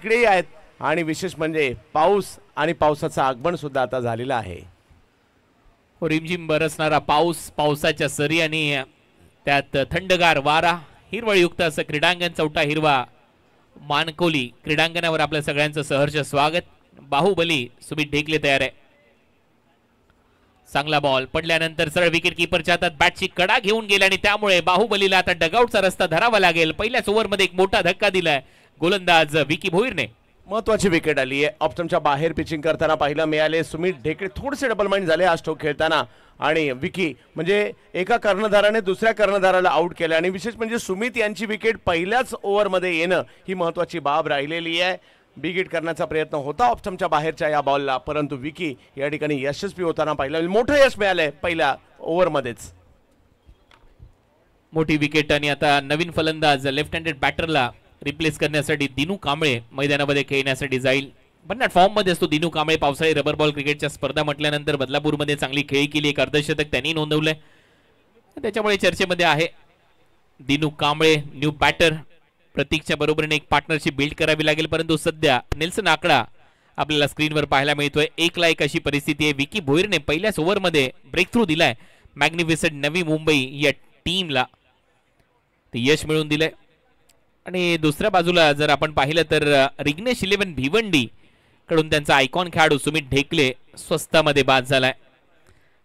इकडेही आहेत आणि विशेष म्हणजे पाऊस आणि पावसाचं आगमन सुद्धा आता झालेलं आहे. रिमझिम बरसणारा पाऊस, पावसाच्या सरी आणि त्यात थंडगार वारा, हिरवळयुक्त असं क्रीडांगण, चौथा हिरवा मानकोली क्रीडांगणावर आपल्या सगळ्यांचं सहर्ष स्वागत. बाहुबली सुमित ढेकले तयार आहे. चांगला बॉल पडल्यानंतर सरळ विकेट कीपरच्या हातात बॅटची कडा घेऊन गेला आणि त्यामुळे बाहुबलीला आता डगआउटचा रस्ता धरावा लागेल. पहिल्याच ओव्हरमध्ये एक मोठा धक्का दिलाय गोलंदाज विकी भोईरने. महत्वाची विकेट आली आहे. ऑप्शनच्या बाहेर पिचिंग करताना पाहिलं मिळाले सुमित ढेकळे थोडेसे डबल माइंड झाले आज स्ट्रोक खेळताना आणि विकी म्हणजे एका कर्णधाराने दुसऱ्या कर्णधाराला आउट केलं आणि विशेष म्हणजे सुमित यांची विकेट पहिल्याच ओव्हरमध्ये येणं ही महत्वाची बाब राहिलेली आहे. बिग हिट करण्याचा प्रयत्न होता ऑप्शनच्या बाहेरच्या या बॉलला, परंतु विकी या ठिकाणी यशस्वी होताना पाहिलं. मोठं यश मिळालंय पहिल्या ओव्हरमध्येच. मोठी विकेट आणि आता नवीन फलंदाज लेफ्ट हँडेड बॅटरला रिप्लेस करण्यासाठी दिनू कांबळे मैदानामध्ये खेळण्यासाठी जाईल. पण फॉर्म मध्ये असतो दिनू कांबळे. पावसाळी रबर बॉल क्रिकेटच्या स्पर्धा म्हटल्यानंतर बदलापूरमध्ये चांगली खेळी केली, एक अर्धशतक त्यांनी नोंदवलंय, त्याच्यामुळे चर्चेमध्ये आहे. दिनू कांबळे न्यू बॅटर, प्रतीकच्या बरोबरीने एक पार्टनरशिप बिल्ड करावी लागेल, परंतु सध्या नेल्सन आकडा आपल्याला स्क्रीनवर पाहायला मिळतोय. 1 अशी परिस्थिती आहे. विकी भोईरने पहिल्याच ओव्हरमध्ये ब्रेक थ्रू दिलाय मॅग्निफिसंट नवी मुंबई या टीमला, ते यश मिळवून दिलंय. आणि दुसऱ्या बाजूला जर आपण पाहिलं तर रिग्नेश 11 भिवंडी कडून त्यांचा आयकॉन खेळाडू सुमित ढेकले स्वस्तामध्ये बाद झालाय,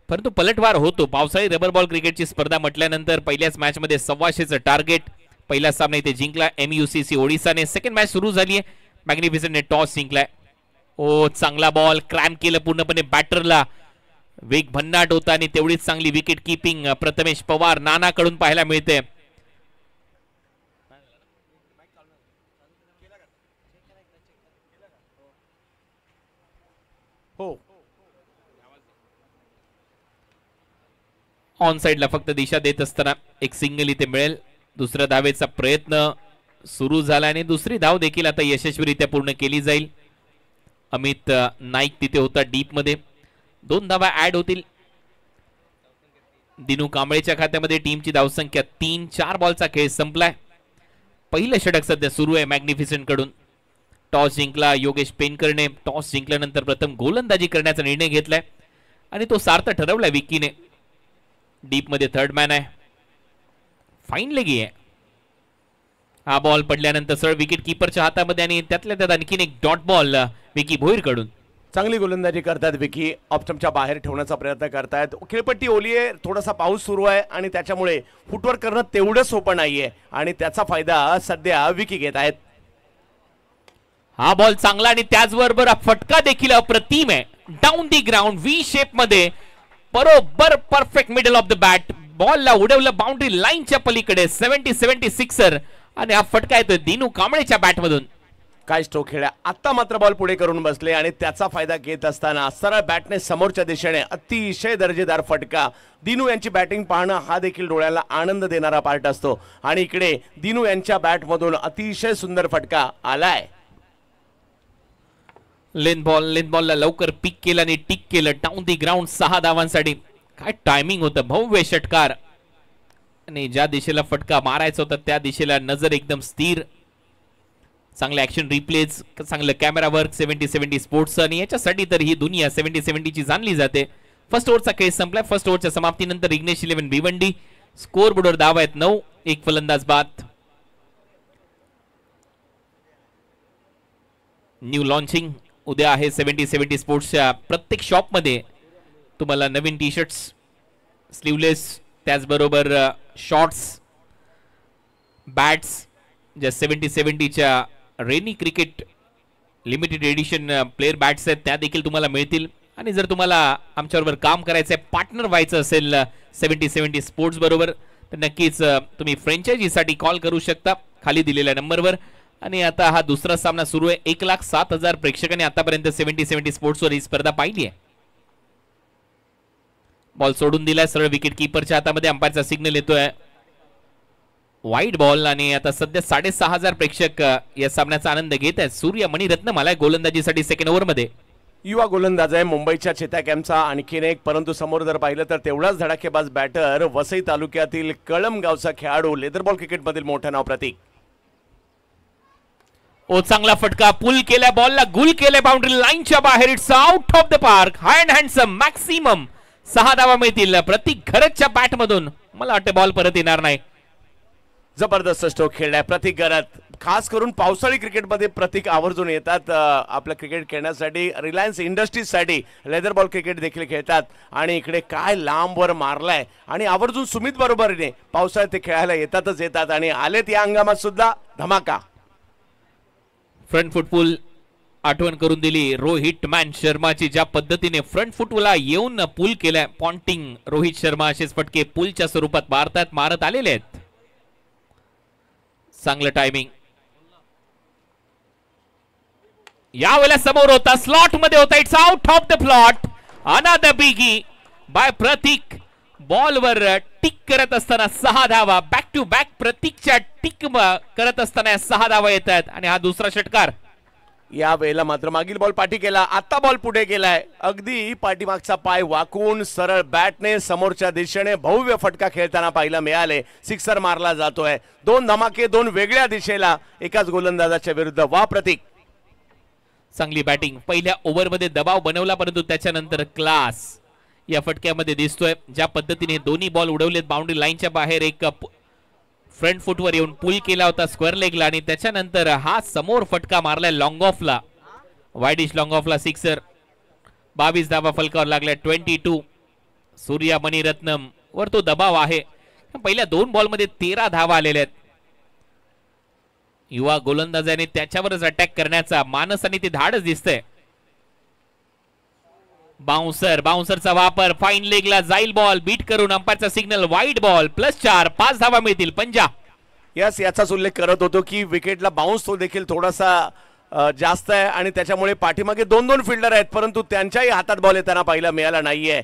परंतु पलटवार होतो. पावसाळी रबर बॉल क्रिकेटची स्पर्धा म्हटल्यानंतर पहिल्याच मॅचमध्ये 125चं टार्गेट, पहिला सामना इथे जिंकला MUCC ओडिसाने. सेकंड मॅच सुरू झाली आहे, मॅग्निफिसंटने टॉस जिंकलाय. ओ चांगला बॉल क्रॅम्प केलं पूर्णपणे बॅटरला, वेग भन्नाट होता आणि तेवढीच चांगली विकेट किपिंग प्रथमेश पवार नानाकडून पाहायला मिळते. हो, ऑन साइडला फक्त दिशा देत असताना एक सिंगल इथे मिळेल. दुसऱ्या धावेचा प्रयत्न सुरू झाला आणि दुसरी धाव देखील आता यशस्वीरित्या पूर्ण केली जाईल. अमित नाईक तिथे होता डीप मध्ये. 2 धावा ऍड होतील. दिनू कांबळेच्या खात्यामध्ये टीमची धावसंख्या 3. 4 बॉलचा खेळ संपलाय. पहिलं षटक सध्या सुरू आहे मॅग्निफिसंट कडून. टॉस जिंकला योगेश पेनकरने. टॉस जिंकल्यानंतर प्रथम गोलंदाजी करण्याचा निर्णय घेतलाय आणि तो सार्थ ठरवलाय विकीने. डीप मध्ये थर्ड मॅन आहे. फाईन लेगी आहे. हा बॉल पडल्यानंतर सरळ विकेट कीपरच्या हातामध्ये आणि त्यातल्या त्यात आणखीन एक डॉट बॉल विकी भोईर कडून. चांगली गोलंदाजी करतात विकी. ऑप्शनच्या बाहेर ठेवण्याचा प्रयत्न करतायत. खेळपट्टी ओली आहे, थोडासा पाऊस सुरू आहे आणि त्याच्यामुळे फुटवर्क करणं तेवढं सोपं नाहीये आणि त्याचा फायदा सध्या विकी घेत आहेत. हा बॉल चांगला आणि त्याचबरोबर फटका देखील अप्रतिम आहे. Down the ground V shape मध्ये बरोबर perfect middle of the bat. बॉलला उडवलं बाउंड्री लाईनच्या पलीकडे. 70-76 आणि हा फटका येतोय दिनू कांबळेच्या बॅट मधून. काय स्ट्रोक खेळ्या. आता मात्र बॉल पुढे करून बसले आणि त्याचा फायदा घेत असताना सरळ बॅटने समोरच्या दिशेने अतिशय दर्जेदार फटका. दिनू यांची बॅटिंग पाहणं हा देखील डोळ्याला आनंद देणारा पार्ट असतो आणि इकडे दिनू यांच्या बॅटमधून अतिशय सुंदर फटका आलाय. लेन बॉलला लवकर पिक केलं आणि टिक केलं. Down the ground 6 धावांसाठी. काय टायमिंग होतं. भव्य षटकार आणि ज्या दिशेला फटका मारायचा होता त्या दिशेला नजर एकदम स्थिर. चांगले ऍक्शन रिप्लेज, चांगलं कॅमेरा वर्क 70-70 स्पोर्ट्स आणि याच्यासाठी तर ही दुनिया 70-70 ची जाणली जाते. फर्स्ट ओव्हरचा खेळ संपलाय. फर्स्ट ओव्हरच्या समाप्तीनंतर रिग्नेश 11 भिवंडी. स्कोर बोर्डवर धावा आहेत 9. एक फलंदाज बाद. न्यू लॉन्चिंग उद्या आहे 70-70 स्पोर्ट्सच्या प्रत्येक शॉप मध्ये तुम्हाला नवीन टी शर्ट्स, स्लीवलेस, त्याचबरोबर शॉर्ट्स, बॅट्स ज्या 70-70च्या rainy cricket limited edition player bats आहेत त्या देखील तुम्हाला मिळतील. आणि जर तुम्हाला आमच्याबरोबर काम करायचं आहे, पार्टनर व्हायचं असेल 70-70 स्पोर्ट्स बरोबर, तर नक्कीच तुम्ही फ्रँचायझीसाठी कॉल करू शकता खाली दिलेल्या नंबरवर. आणि आता हा दुसरा सामना सुरू आहे. 1,07,000 प्रेक्षकांनी आतापर्यंत 70-70 स्पोर्ट्सवर ही स्पर्धा पाहिली आहे. बॉल सोडून दिलाय सरळ विकेट कीपरच्या हातामध्ये. अंपायरचा सिग्नल येतोय वाईड बॉल आणि आता सध्या 6,500 प्रेक्षक या सामन्याचा आनंद घेत आहेत. सूर्य मणिरत्नम आलाय गोलंदाजीसाठी सेकंड ओव्हर मध्ये. युवा गोलंदाज आहे मुंबईच्या चेता कॅम्पचा आणखीन एक, परंतु समोर जर पाहिलं तर तेवढाच धडाकेबाज बॅटर वसई तालुक्यातील कळम गावचा खेळाडू, लेदर बॉल क्रिकेट मधील मोठं नाव प्रतीक. ओ चांगला फटका, पुल केल्या बॉलला, गुल केल्या बाउंड्री लाईनच्या बाहेर. It's out of the park. Hand handsome maximum 6 धावा मिळतील प्रतीक घरतच्या बॅट मधून. मला वाटते बॉल परत येणार नाही. जबरदस्त स्ट्रोक खेळलाय प्रतीक घरत. खास करून पावसाळी क्रिकेटमध्ये प्रतीक आवर्जून येतात आपलं क्रिकेट खेळण्यासाठी. रिलायन्स इंडस्ट्रीजसाठी लेदर बॉल क्रिकेट देखील खेळतात आणि इकडे काय लांबवर मारलाय आणि आवर्जून सुमित बरोबरीने पावसाळ्यात ते खेळायला येतात आणि आलेत या हंगामात सुद्धा धमाका. फ्रंट फुट पुल आठवण करून दिली रोहित मॅन शर्माची. ज्या पद्धतीने फ्रंट फुटला येऊन पुल केलाय पॉन्टिंग रोहित शर्मा. असेच फटके पुलच्या स्वरूपात मारत आलेले आहेत. चांगलं टायमिंग. यावेळेला समोर होता, स्लॉट मध्ये होता. It's out of the plot. Another biggie by Prateek. बॉलवर टिक करत असताना 6 धावा. बॅक टू बॅक प्रतीकच्या टिक करत असताना 6 धावा येत आहेत आणि हा दुसरा षटकार. या वेळेला मात्र मागील बॉल पाठी केला, आता बॉल पुढे गेलाय. अगदी पाठीमागचा पाय वाकून सरळ बॅटने समोरच्या दिशेने भव्य फटका खेळताना पाहायला मिळाले. सिक्सर मारला जातोय. 2 धमाके 2 वेगळ्या दिशेला एकाच गोलंदाजाच्या विरुद्ध. वा प्रतीक. चांगली बॅटिंग. पहिल्या ओव्हरमध्ये दबाव बनवला परंतु त्याच्यानंतर क्लास या फटक्यामध्ये दिसतोय. ज्या पद्धतीने दोन्ही बॉल उडवलेत बाउंड्री लाईनच्या बाहेर. एक फ्रंट फुटवर येऊन पुल केला होता स्क्वेअर लेगला आणि त्याच्यानंतर हा समोर फटका मारलाय लॉंग ऑफला. वाईडिश लॉंग ऑफला सिक्सर. 22 धावा फलकावर लागल्या. 22. सूर्या मणिरत्नम वर तो दबाव आहे. पहिल्या 2 बॉलमध्ये 13 धावा आलेल्या आहेत. युवा गोलंदाजाने त्याच्यावरच अटॅक करण्याचा मानस आणि ते धाडच दिसतंय. बाउन्सरचा वापर. फाईन लेगला जाईल बॉल. बीट करून अंपायरचा सिग्नल. Wide ball. +4. 5 धावा मिळतील पंजाब. यस, याचाच उल्लेख करत होतो की विकेटला बाउन्स तो देखील थोडासा जास्त आहे आणि त्याच्यामुळे पाठीमागे 2 फिल्डर आहेत परंतु त्यांच्याही हातात बॉल येताना पाहायला मिळाला नाहीये.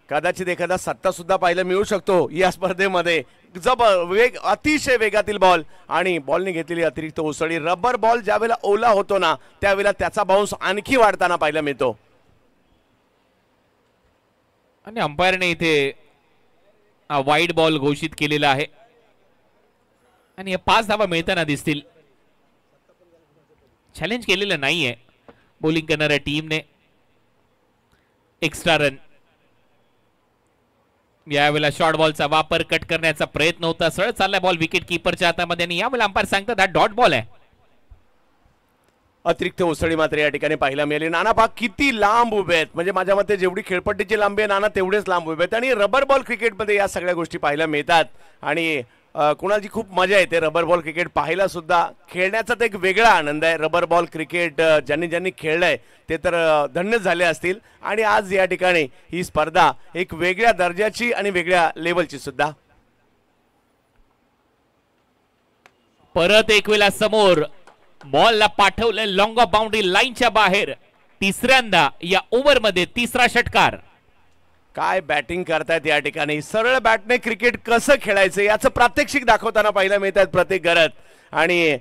कदाचित एखादा सत्ता सुद्धा पाहायला मिळू शकतो या स्पर्धेमध्ये. अतिशय वेगातील बॉल आणि बॉलने घेतलेली अतिरिक्त उसळी. रबर बॉल ज्यावेळेला ओला होतो ना त्यावेळेला त्याचा बाउन्स आणखी वाढताना पाहायला मिळतो. आणि अंपायरने इथे वाईड बॉल घोषित केलेला आहे आणि 5 धावा मिळताना दिसतील. चॅलेंज केलेलं नाहीये बॉलिंग करणाऱ्या टीमने. Extra run. यावेळेला शॉर्ट बॉलचा वापर. कट करण्याचा प्रयत्न होता. सरळ चालला बॉल विकेट कीपरच्या हातामध्ये आणि यावेळेला अंपायर सांगतात हा डॉट बॉल आहे. अतिरिक्त उसळी मात्र या ठिकाणी पाहायला मिळाली. नाना पाक किती लांब उभे आहेत, म्हणजे माझ्या मते जेवढी खेळपट्टीची लांबी आहे नाना तेवढेच लांब उभे आहेत आणि रबर बॉल क्रिकेटमध्ये या सगळ्या गोष्टी पाहायला मिळतात आणि कुणाची खूप मजा येते रबर बॉल क्रिकेट पाहायला सुद्धा. खेळण्याचा एक वेगळा आनंद आहे. रबर बॉल क्रिकेट ज्यांनी खेळलंय ते तर धन्य झाले असतील आणि आज या ठिकाणी ही स्पर्धा एक वेगळ्या दर्जाची आणि वेगळ्या लेवलची सुद्धा. परत एक वेळा समोर बॉलला पाठवलंय लॉंग ऑफ बाउंड्री लाईनच्या बाहेर. तिसऱ्यांदा या ओव्हरमध्ये 3रा षटकार. काय बॅटिंग करतायत या ठिकाणी. सरळ बॅटने क्रिकेट कसं खेळायचं याचं प्रात्यक्षिक दाखवताना पाहायला मिळत आहेत प्रत्येक घरात आणि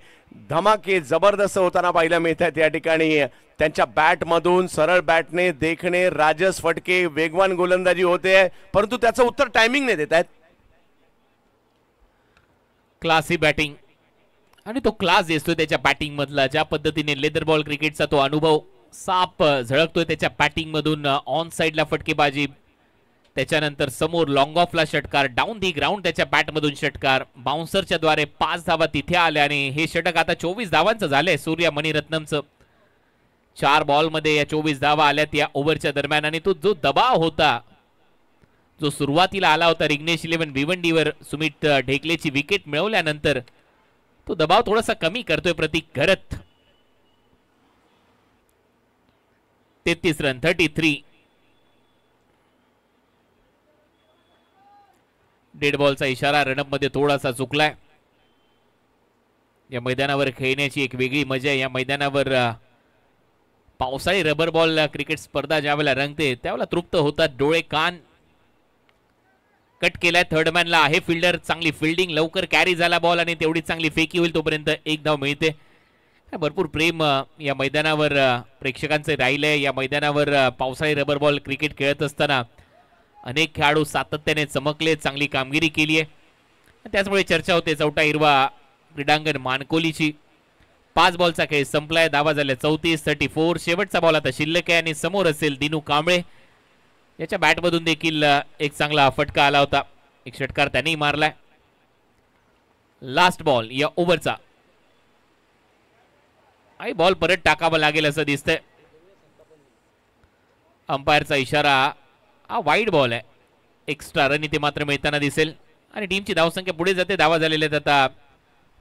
धमाके जबरदस्त होताना पाहायला मिळत आहेत या ठिकाणी. त्यांच्या बॅटमधून सरळ बॅटने देखणे राजस फटके वेगवान गोलंदाजी होते परंतु त्याचं उत्तर टायमिंगने देत आहेत. क्लासी बॅटिंग आणि तो क्लास दिसतोय त्याच्या बॅटिंग मधला. ज्या पद्धतीने लेदर बॉल क्रिकेटचा तो अनुभव साप झळकतोय त्याच्या बॅटिंग मधून. ऑन साइडला फटकेबाजी. त्याच्यानंतर समोर लॉंग ऑफला षटकार. डाऊन दी ग्राउंड त्याच्या बॅटमधून षटकार. बाउन्सरच्या द्वारे 5 धावा तिथे आल्या आणि हे षटक आता 24 धावांचं झालंय सूर्या मणिरत्नमचं. 4 बॉलमध्ये या 24 धावा आल्यात या ओव्हरच्या दरम्यान आणि तो जो दबाव होता जो सुरुवातीला आला होता रिग्नेश 11 भिवंडीवर सुमित ढेकलेची विकेट मिळवल्यानंतर तो दबाव थोडासा कमी करतोय प्रतीक घरत. 33 रन. 33. डेड बॉलचा इशारा रनअप मध्ये थोडासा चुकलाय. या मैदानावर खेळण्याची एक वेगळी मजा आहे. या मैदानावर पावसाळी रबर बॉल क्रिकेट स्पर्धा ज्यावेळेला रंगते त्यावेळेला तृप्त होतात डोळे कान. कट केलाय थर्डमॅनला. आहे फिल्डर. चांगली फिल्डिंग. लवकर कॅरी झाला बॉल आणि तेवढी चांगली फेकी होईल तोपर्यंत 1 धाव मिळते. भरपूर प्रेम या मैदानावर प्रेक्षकांचे राहिले. या मैदानावर पावसाळी रबर बॉल क्रिकेट खेळत असताना अनेक खेळाडू सातत्याने चमकले. चांगली कामगिरी केली आहे. त्याचमुळे चर्चा होते चौटा हिरवा क्रीडांगण मानकोलीची. 5 बॉलचा खेळ संपलाय. धावा झाल्या 34-34. शेवटचा बॉल आता शिल्लक आहे आणि समोर असेल दिनू कांबळे. याच्या बॅटमधून देखील एक चांगला फटका आला होता. एक षटकार त्यांनी मारलाय. लास्ट बॉल या ओव्हरचा. आई बॉल परत टाकावा लागेल असं दिसतंय. अंपायरचा इशारा. हा वाईड बॉल आहे. एक्स्ट्रा रन इथे मात्र मिळताना दिसेल आणि टीमची धावसंख्या पुढे जाते. धावा झालेल्या आहेत आता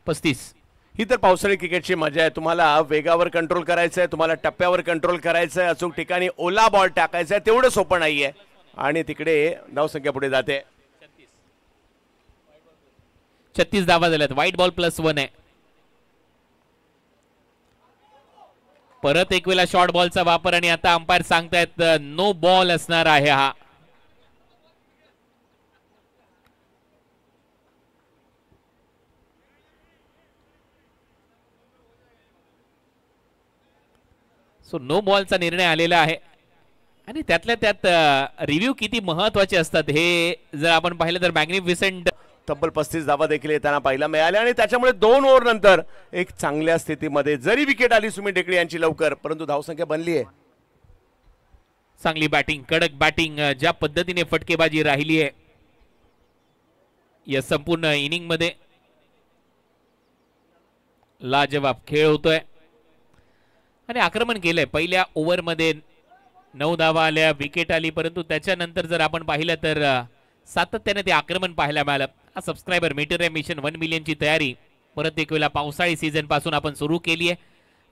35. ही तर पावसाळी क्रिकेटची मजा आहे. तुम्हाला वेगावर कंट्रोल करायचं आहे, तुम्हाला टप्प्यावर कंट्रोल करायचं आहे, अचूक ठिकाणी ओला बॉल टाकायचा आहे, तेवढं सोपं नाहीये आणि तिकडे धावसंख्या पुढे जाते. 36 धावा झाल्यात. व्हाईट बॉल +1 आहे. परत एक वेळा शॉर्ट बॉलचा वापर आणि आता अंपायर सांगतायत नो बॉल असणार आहे हा. सो नो बॉलचा निर्णय आलेला आहे आणि त्यातल्या त्यात रिव्ह्यू किती महत्वाचे असतात हे जर आपण पाहिलं तर मॅग्निफिसंट तब्बल 35 धावा देखील येताना पाहायला मिळाल्या आणि त्याच्यामुळे 2 ओव्हर नंतर एक चांगल्या स्थितीमध्ये जरी विकेट आली सुमित ढेकळे यांची लवकर, परंतु धावसंख्या बनली आहे. चांगली बॅटिंग, कडक बॅटिंग, ज्या पद्धतीने फटकेबाजी राहिली आहे या संपूर्ण इनिंग मध्ये लाजवाब खेळ होतोय आणि आक्रमण केलंय. पहिल्या ओव्हर मध्ये 9 धावा आल्या, विकेट आली, परंतु त्याच्यानंतर जर आपण पाहिलं तर सातत्याने ते आक्रमण पाहायला मिळालं. हा सबस्क्रायबर मीटर मिशन 1 मिलियनची तयारी परत एक वेळा पावसाळी सीझन पासून आपण सुरू केली आहे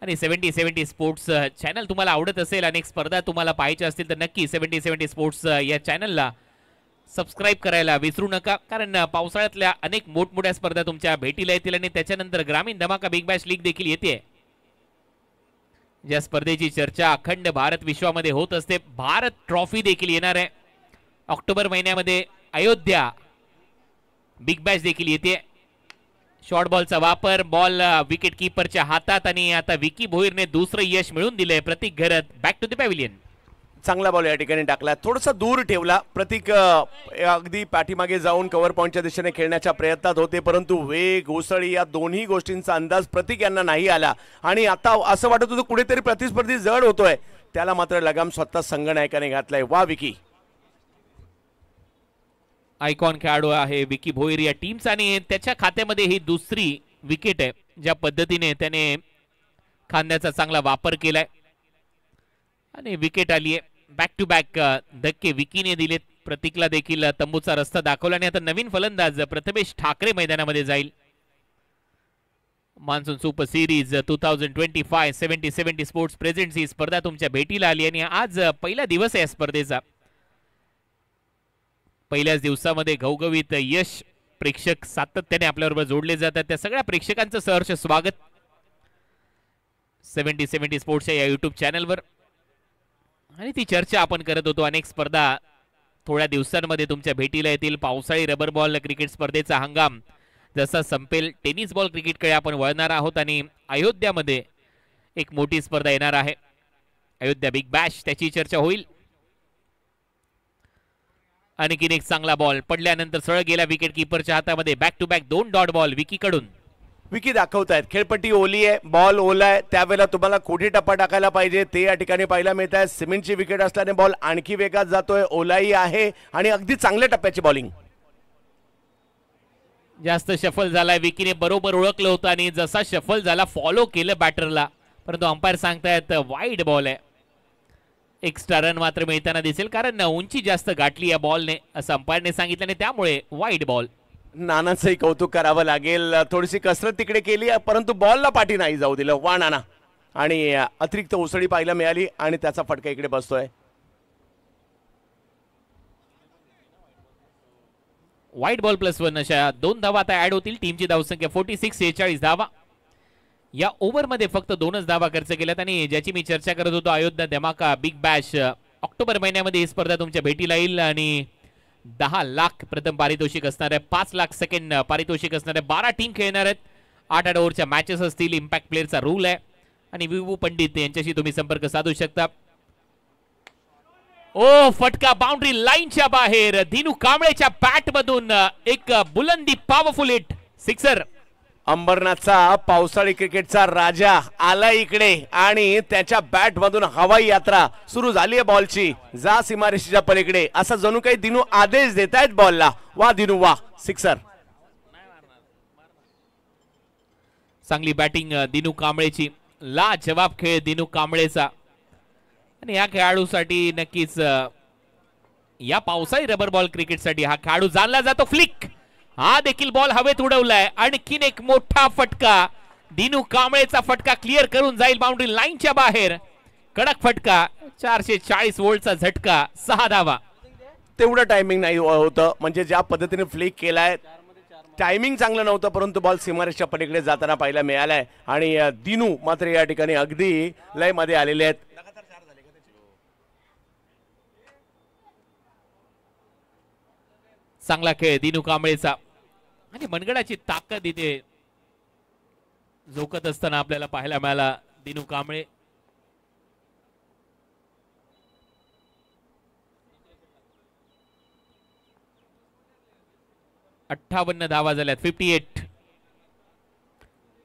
आणि 70-70 स्पोर्ट्स चॅनल तुम्हाला आवडत असेल, अनेक स्पर्धा तुम्हाला पाहायच्या असतील तर नक्की 70-70 स्पोर्ट्स या चॅनलला सबस्क्राईब करायला विसरू नका. कारण पावसाळ्यातल्या अनेक मोठमोठ्या स्पर्धा तुमच्या भेटीला येतील आणि त्याच्यानंतर ग्रामीण धमाका बिग बॅश लीग देखील येते. ज्या स्पर्धेची चर्चा अखंड भारत विश्वामध्ये होत असते. भारत ट्रॉफी देखील येणार आहे ऑक्टोबर महिन्यामध्ये. अयोध्या बिग बॅश देखील येते. शॉर्ट बॉलचा वापर, बॉल विकेट कीपरच्या हातात आणि आता विकी भोईरने दुसरं यश मिळवून दिलंय. प्रतीक घरत बॅक टू द पॅव्हिलियन. चांगला बॉल या ठिकाणी टाकला, थोडासा दूर ठेवला. प्रतीक अगदी पाठीमागे जाऊन कव्हर पॉईंटच्या दिशेने खेळण्याच्या प्रयत्नात होते, परंतु वेग, उसळी या दोन्ही गोष्टींचा अंदाज प्रतीक यांना नाही आला आणि आता असं वाटत होतं कुठेतरी प्रतिस्पर्धी जड होतोय, त्याला मात्र लगाम स्वतः संघनायकाने घातलाय. वा विकी. आयकॉन खेळाडू आहे विकी भोईर या टीमचा आणि त्याच्या खात्यामध्ये ही दुसरी विकेट आहे. ज्या पद्धतीने त्याने खांद्याचा चांगला वापर केलाय आणि विकेट आली आहे. बॅक टू बॅक धक्के विकीने दिलेत. प्रतीकला देखील तंबूचा रस्ता दाखवला आणि आता नवीन फलंदाज प्रथमेश ठाकरे मैदानामध्ये जाईल. Monsoon super series 2025 70-70 sports presents ही स्पर्धा तुमच्या भेटीला आली आणि आज पहिला दिवस आहे या स्पर्धेचा. पहिल्याच दिवसामध्ये घवघवीत यश. प्रेक्षक सातत्याने आपल्याबरोबर जोडले जातात. त्या सगळ्या प्रेक्षकांचं सहर्ष स्वागत 70-70 स्पोर्ट्सच्या या युट्यूब चॅनलवर. आणि ती चर्चा आपण करत होतो. अनेक स्पर्धा थोड्या दिवसांमध्ये तुमच्या भेटीला येतील. पावसाळी रबर बॉल क्रिकेट स्पर्धेचा हंगाम जसा संपेल, टेनिस बॉल क्रिकेटकडे आपण वळणार आहोत आणि अयोध्यामध्ये एक मोठी स्पर्धा येणार आहे, अयोध्या बिग बॅश, त्याची चर्चा होईल. आणखीन एक चांगला बॉल पडल्यानंतर सरळ गेला विकेट कीपरच्या हातामध्ये. Back to back 2 dot ball Vicky कडून. विकी दाखवतायत खेळपट्टी ओली आहे, बॉल ओला आहे, त्यावेळेला तुम्हाला कुठे टप्पा टाकायला पाहिजे ते या ठिकाणी पाहायला मिळत आहे. सिमेंटची विकेट असल्याने बॉल आणखी वेगात जातोय, ओलाही आहे आणि अगदी चांगल्या टप्प्याची बॉलिंग. जास्त शफल झालाय. विकीने बरोबर ओळखलं होतं आणि जसा शफल झाला फॉलो केलं बॅटरला, परंतु अंपायर सांगतायत वाईड बॉल आहे. एक्स्ट्रा रन मात्र मिळताना दिसेल कारण उंची जास्त गाठली या बॉलने असं अंपायरने सांगितलं आणि त्यामुळे वाईड बॉल. नानांचंही कौतुक करावं लागेल. थोडीशी कसरत तिकडे केली परंतु बॉलला पाठी नाही जाऊ दिलं. वा नाना. आणि अतिरिक्त उसळी पाहायला मिळाली आणि त्याचा फटका इकडे बसतोय. वाईट बॉल +1 अशा 2 धावा आता ऍड होतील. टीमची धावसंख्या 46-46 धावा. या ओव्हरमध्ये फक्त 2च धावा खर्च केल्यात आणि ज्याची मी चर्चा करत होतो अयोध्या धमाका बिग बॅश ऑक्टोबर महिन्यामध्ये ही स्पर्धा तुमच्या भेटीला येईल आणि 10 लाख प्रथम पारितोषिक असणार आहे, 5 लाख सेकंड पारितोषिक असणार आहे. 12 टीम खेळणार आहेत. 8 ओव्हरच्या मॅचेस असतील. इम्पॅक्ट प्लेअरचा रूल आहे आणि विभू पंडित यांच्याशी तुम्ही संपर्क साधू शकता. ओ फटका बाउंड्री लाईनच्या बाहेर. दिनू कांबळेच्या बॅट मधून एक बुलंदी पॉवरफुल हिट, सिक्सर. अंबरनाथचा पावसाळी क्रिकेटचा राजा आला इकडे आणि त्याच्या बॅट मधून हवाई यात्रा सुरू झाली आहे बॉलची. जा सीमारेषेच्या पलीकडे असं जणू काही दिनू आदेश देत आहेत बॉलला. वा दिनू वा, सिक्सर. चांगली बॅटिंग दिनू कांबळेची. ला जवाब खेळ दिनू कांबळेचा. आणि या खेळाडूसाठी नक्कीच या पावसाळी रबर बॉल क्रिकेटसाठी हा खेळाडू जाणला जातो. फ्लिक, हा देखील बॉल हवेत उडवलाय. आणखीन एक मोठा फटका. दिनू कांबळेचा फटका क्लिअर करून जाईल बाउंड्री लाईनच्या बाहेर. कडक फटका, 440 वोल्टचा झटका, 6 धावा. तेवढं टायमिंग नाही होतं, म्हणजे ज्या पद्धतीने फ्लिक केलाय टायमिंग चांगलं नव्हतं, परंतु बॉल सीमारेषेच्या पलीकडे जाताना पाहायला मिळालाय. आणि दिनू मात्र या ठिकाणी अगदी लय मध्ये आलेले आहेत. चांगला खेळ दिनू कांबळेचा. आणि मनगडाची ताकद इथे झोकत असताना आपल्याला पाहायला मिळाला दिनू कांबळे. अठ्ठावन्न धावा झाल्यात, 58.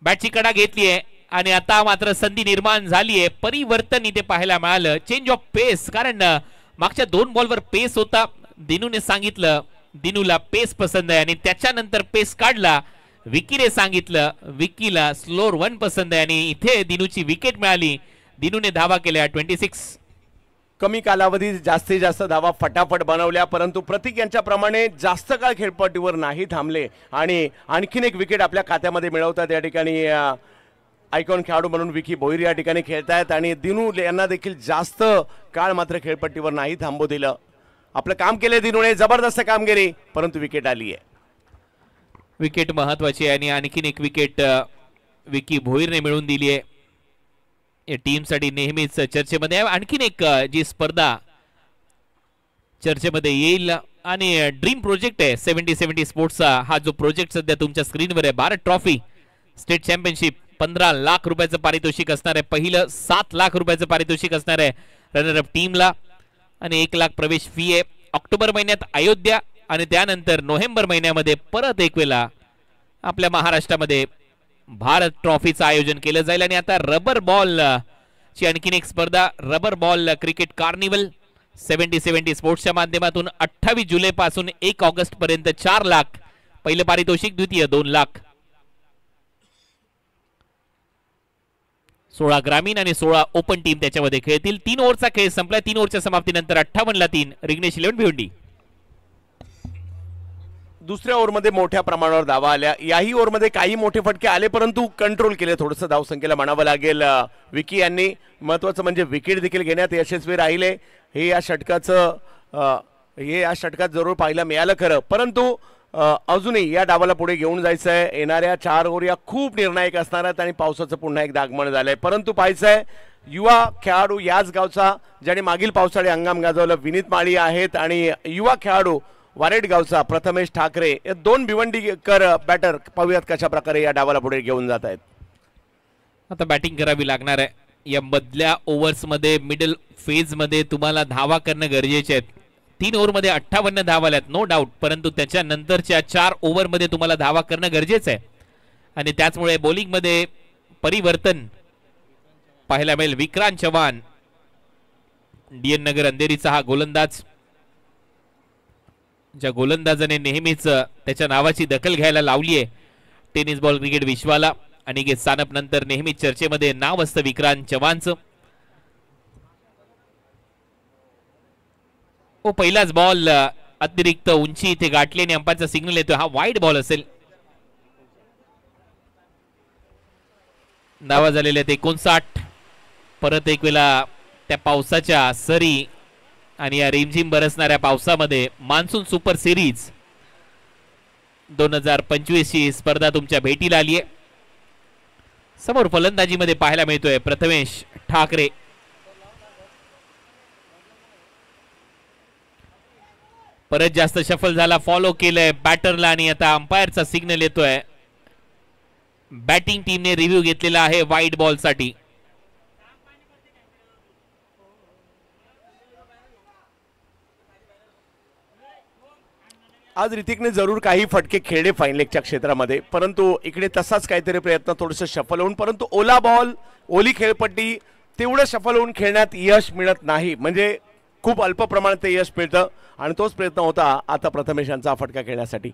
बॅटची कडा घेतलीये आणि आता मात्र संधी निर्माण झालीये. परिवर्तन इथे पाहायला मिळालं, चेंज ऑफ पेस. कारण मागच्या 2 बॉलवर पेस होता. दिनूने सांगितलं दिनूला पेस पसंत आहे आणि त्याच्यानंतर पेस काढला. विकीने सांगितलं विकीला स्लोअर 1 पसंत आहे आणि इथे दिनूची विकेट मिळाली. दिनूने धावा केल्या 26. कमी कालावधीत जास्तीत जास्त धावा फटाफट बनवल्या, परंतु प्रतीक यांच्याप्रमाणे जास्त काळ खेळपट्टीवर नाही थांबले आणि आणखीन एक विकेट आपल्या खात्यामध्ये मिळवतात. या ठिकाणी आयकॉन खेळाडू म्हणून विकी भोईर या ठिकाणी खेळतायत आणि दिनू यांना देखील जास्त काळ मात्र खेळपट्टीवर नाही थांबू दिलं. आपलं काम केले दिनूने, जबरदस्त कामगिरी, परंतु विकेट आली आहे. विकेट महत्वाची आहे आणि आणखीन एक विकेट विकी भोईरने मिळवून दिली आहे. या टीमसाठी नेहमीच चर्चेमध्ये आहे. आणखीन एक जी स्पर्धा चर्चेमध्ये येईल आणि ड्रीम प्रोजेक्ट आहे 70-70 स्पोर्ट्सचा. हा जो प्रोजेक्ट सध्या तुमच्या स्क्रीनवर आहे, Bharat trophy state championship, 15 lakh रुपयाचं पारितोषिक असणार आहे. पहिलं 7 लाख रुपयाचं पारितोषिक असणार आहे रनर अप टीमला आणि 1 लाख प्रवेश फी आहे. ऑक्टोबर महिन्यात अयोध्या आणि त्यानंतर नोव्हेंबर महिन्यामध्ये परत एक वेळा आपल्या महाराष्ट्रामध्ये भारत ट्रॉफीचं आयोजन केलं जाईल. आणि आता रबर बॉल ची आणखीन एक स्पर्धा, रबर बॉल क्रिकेट कार्निवल 70-70 स्पोर्ट्सच्या माध्यमातून 28 जुलै पासून 1 ऑगस्ट पर्यंत 4 लाख पहिलं पारितोषिक, द्वितीय 2 लाख. 16 ग्रामीण आणि 16 ओपन टीम त्याच्यामध्ये खेळतील. 3 ओव्हरचा खेळ संपला. 3 ओव्हरच्या समाप्तीनंतर 58 ला 3 रिग्नेश 11 भिवंडी. दुसऱ्या ओव्हरमध्ये मोठ्या प्रमाणावर धावा आल्या. याही ओव्हरमध्ये काही मोठे फटके आले, परंतु कंट्रोल केले थोडंसं धावसंख्येला म्हणावं लागेल विकी यांनी. महत्वाचं म्हणजे विकेट देखील घेण्यात यशस्वी राहिले. हे या षटकात जरूर पाहायला मिळालं खरं, परंतु अजूनही या डावाला पुढे घेऊन जायचं आहे. येणाऱ्या 4 ओव्हर या खूप निर्णायक असणार आहेत आणि पावसाचं पुन्हा एक दागमन झालंय. परंतु पाहायचं आहे युवा खेळाडू याच गावचा ज्याने मागील पावसाळी हंगाम गाजवलं, विनीत माळी आहेत आणि युवा खेळाडू वारेड गावचा प्रथमेश ठाकरे. या 2 भिवंडीकर बॅटर पाहूयात कशा प्रकारे या डावाला पुढे घेऊन जात आहेत. आता बॅटिंग करावी लागणार आहे. या मधल्या ओव्हर्स मध्ये, मिडल फेज मध्ये तुम्हाला धावा करणं गरजेचे आहेत. 3 ओव्हरमध्ये 58 धावा आल्यात, नो डाऊट, परंतु त्याच्यानंतरच्या 4 ओव्हरमध्ये तुम्हाला धावा करणं गरजेचं आहे. आणि त्याचमुळे बॉलिंग मध्ये परिवर्तन पाहायला मिळेल. विक्रांत चव्हाण, डीएन नगर अंधेरीचा हा गोलंदाज, ज्या गोलंदाजाने नेहमीच त्याच्या नावाची दखल घ्यायला लावली आहे टेनिस बॉल क्रिकेट विश्वाला. अनिकेत सानप नंतर नेहमीच चर्चेमध्ये नाव असतं विक्रांत चव्हाणचं. पहिलाच बॉल अतिरिक्त उंची इथे गाठली आणि अंपायरचा सिग्नल येतोय. हा वाईड बॉल असेल. धावा झालेल्या आहेत 59. परत एक वेळा त्या पावसाच्या सरी आणि या रिमझिम बरसणाऱ्या पावसामध्ये मान्सून सुपर सिरीज 2025 ची स्पर्धा तुमच्या भेटीला आली आहे. समोर फलंदाजीमध्ये पाहायला मिळतोय प्रथमेश ठाकरे. परत जास्त शफल झाला, फॉलो केलंय बॅटरला आणि आता अंपायरचा सिग्नल येतोय. बॅटिंग टीमने रिव्ह्यू घेतलेला आहे वाईड बॉल साठी. आज ऋतिकने जरूर काही फटके खेळले फाईन लेगच्या क्षेत्रामध्ये, परंतु इकडे तसाच काहीतरी प्रयत्न थोडंसं शफल होऊन, परंतु ओला बॉल ओली खेळपट्टी तेवढं शफल होऊन खेळण्यात यश मिळत नाही, म्हणजे खूप अल्प प्रमाणात ते यश मिळतं आणि तोच प्रयत्न होता आता प्रथमेश यांचा फटका खेळण्यासाठी.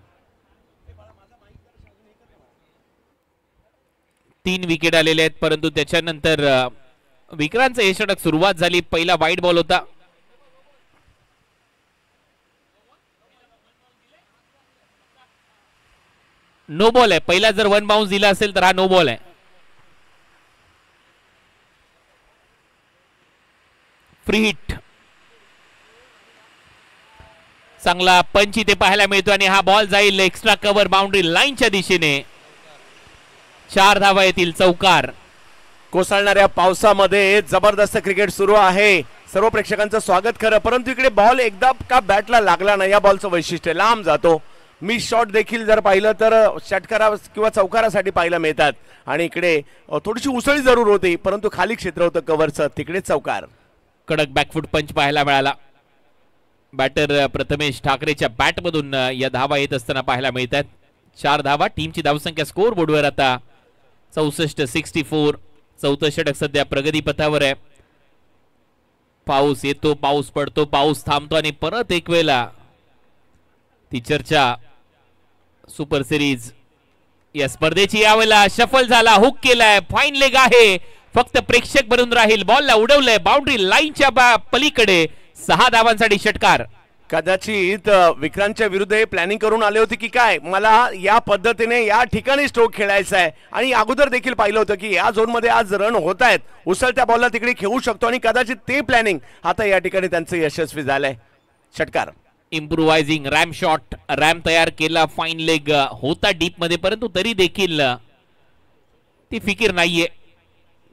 3 विकेट आलेले आहेत, परंतु त्याच्यानंतर विक्रांतचं हे षटक सुरुवात झाली. पहिला वाईट बॉल होता. नो बॉल आहे. पहिला जर 1 बाउन्स दिला असेल तर हा नो बॉल आहे. Free hit. चांगला पंच इथे पाहायला मिळतो आणि हा बॉल जाईल एक्स्ट्रा कव्हर बाउंड्री लाईनच्या दिशेने. 4 धावा येतील. चौकार. कोसळणाऱ्या पावसामध्ये जबरदस्त क्रिकेट सुरू आहे. सर्व प्रेक्षकांचं स्वागत खरं, परंतु इकडे बॉल एकदा का बॅटला लागला ना, या बॉलचं वैशिष्ट्य लांब जातो. मी शॉट देखील जर पाहिलं तर षटकारा किंवा चौकारासाठी पाहायला मिळतात आणि इकडे थोडीशी उसळी जरूर होती, परंतु खाली क्षेत्र होतं कव्हरचं, तिकडे चौकार. कडक बॅकफुट पंच पाहायला मिळाला. बॅटर प्रथमेश ठाकरेच्या बॅटमधून या धावा येत असताना पाहायला मिळतात. 4 धावा. टीमची धावसंख्या स्कोअर बोर्डवर आता 64-64. चौथं षटक सध्या प्रगतीपथावर आहे. पाऊस येतो, पाऊस पडतो, पाऊस थांबतो आणि परत एक वेळेला ती चर्चा सुपर सिरीज या स्पर्धेची यावेळेला शफल झाला. हुक केलाय. फाईन लेग आहे. फक्त प्रेक्षक बनून राहील. बॉलला उडवलंय बाउंड्री लाईनच्या पलीकडे. 6 धावांसाठी षटकार. कदाचित विक्रांतच्या विरुद्ध हे प्लॅनिंग करून आले होते की काय, मला या पद्धतीने या ठिकाणी स्ट्रोक खेळायचा आहे आणि अगोदर देखील पाहिलं होतं की या झोनमध्ये आज रन होत आहेत, उसळत्या बॉलला तिकडे खेळू शकतो आणि कदाचित ते प्लॅनिंग आता या ठिकाणी त्यांचं यशस्वी झालंय. षटकार. इम्प्रुव्हायझिंग रॅम शॉट. रॅम तयार केला. फाईन लेग होता डीप मध्ये, परंतु तरी देखील ती फिकीर नाहीये.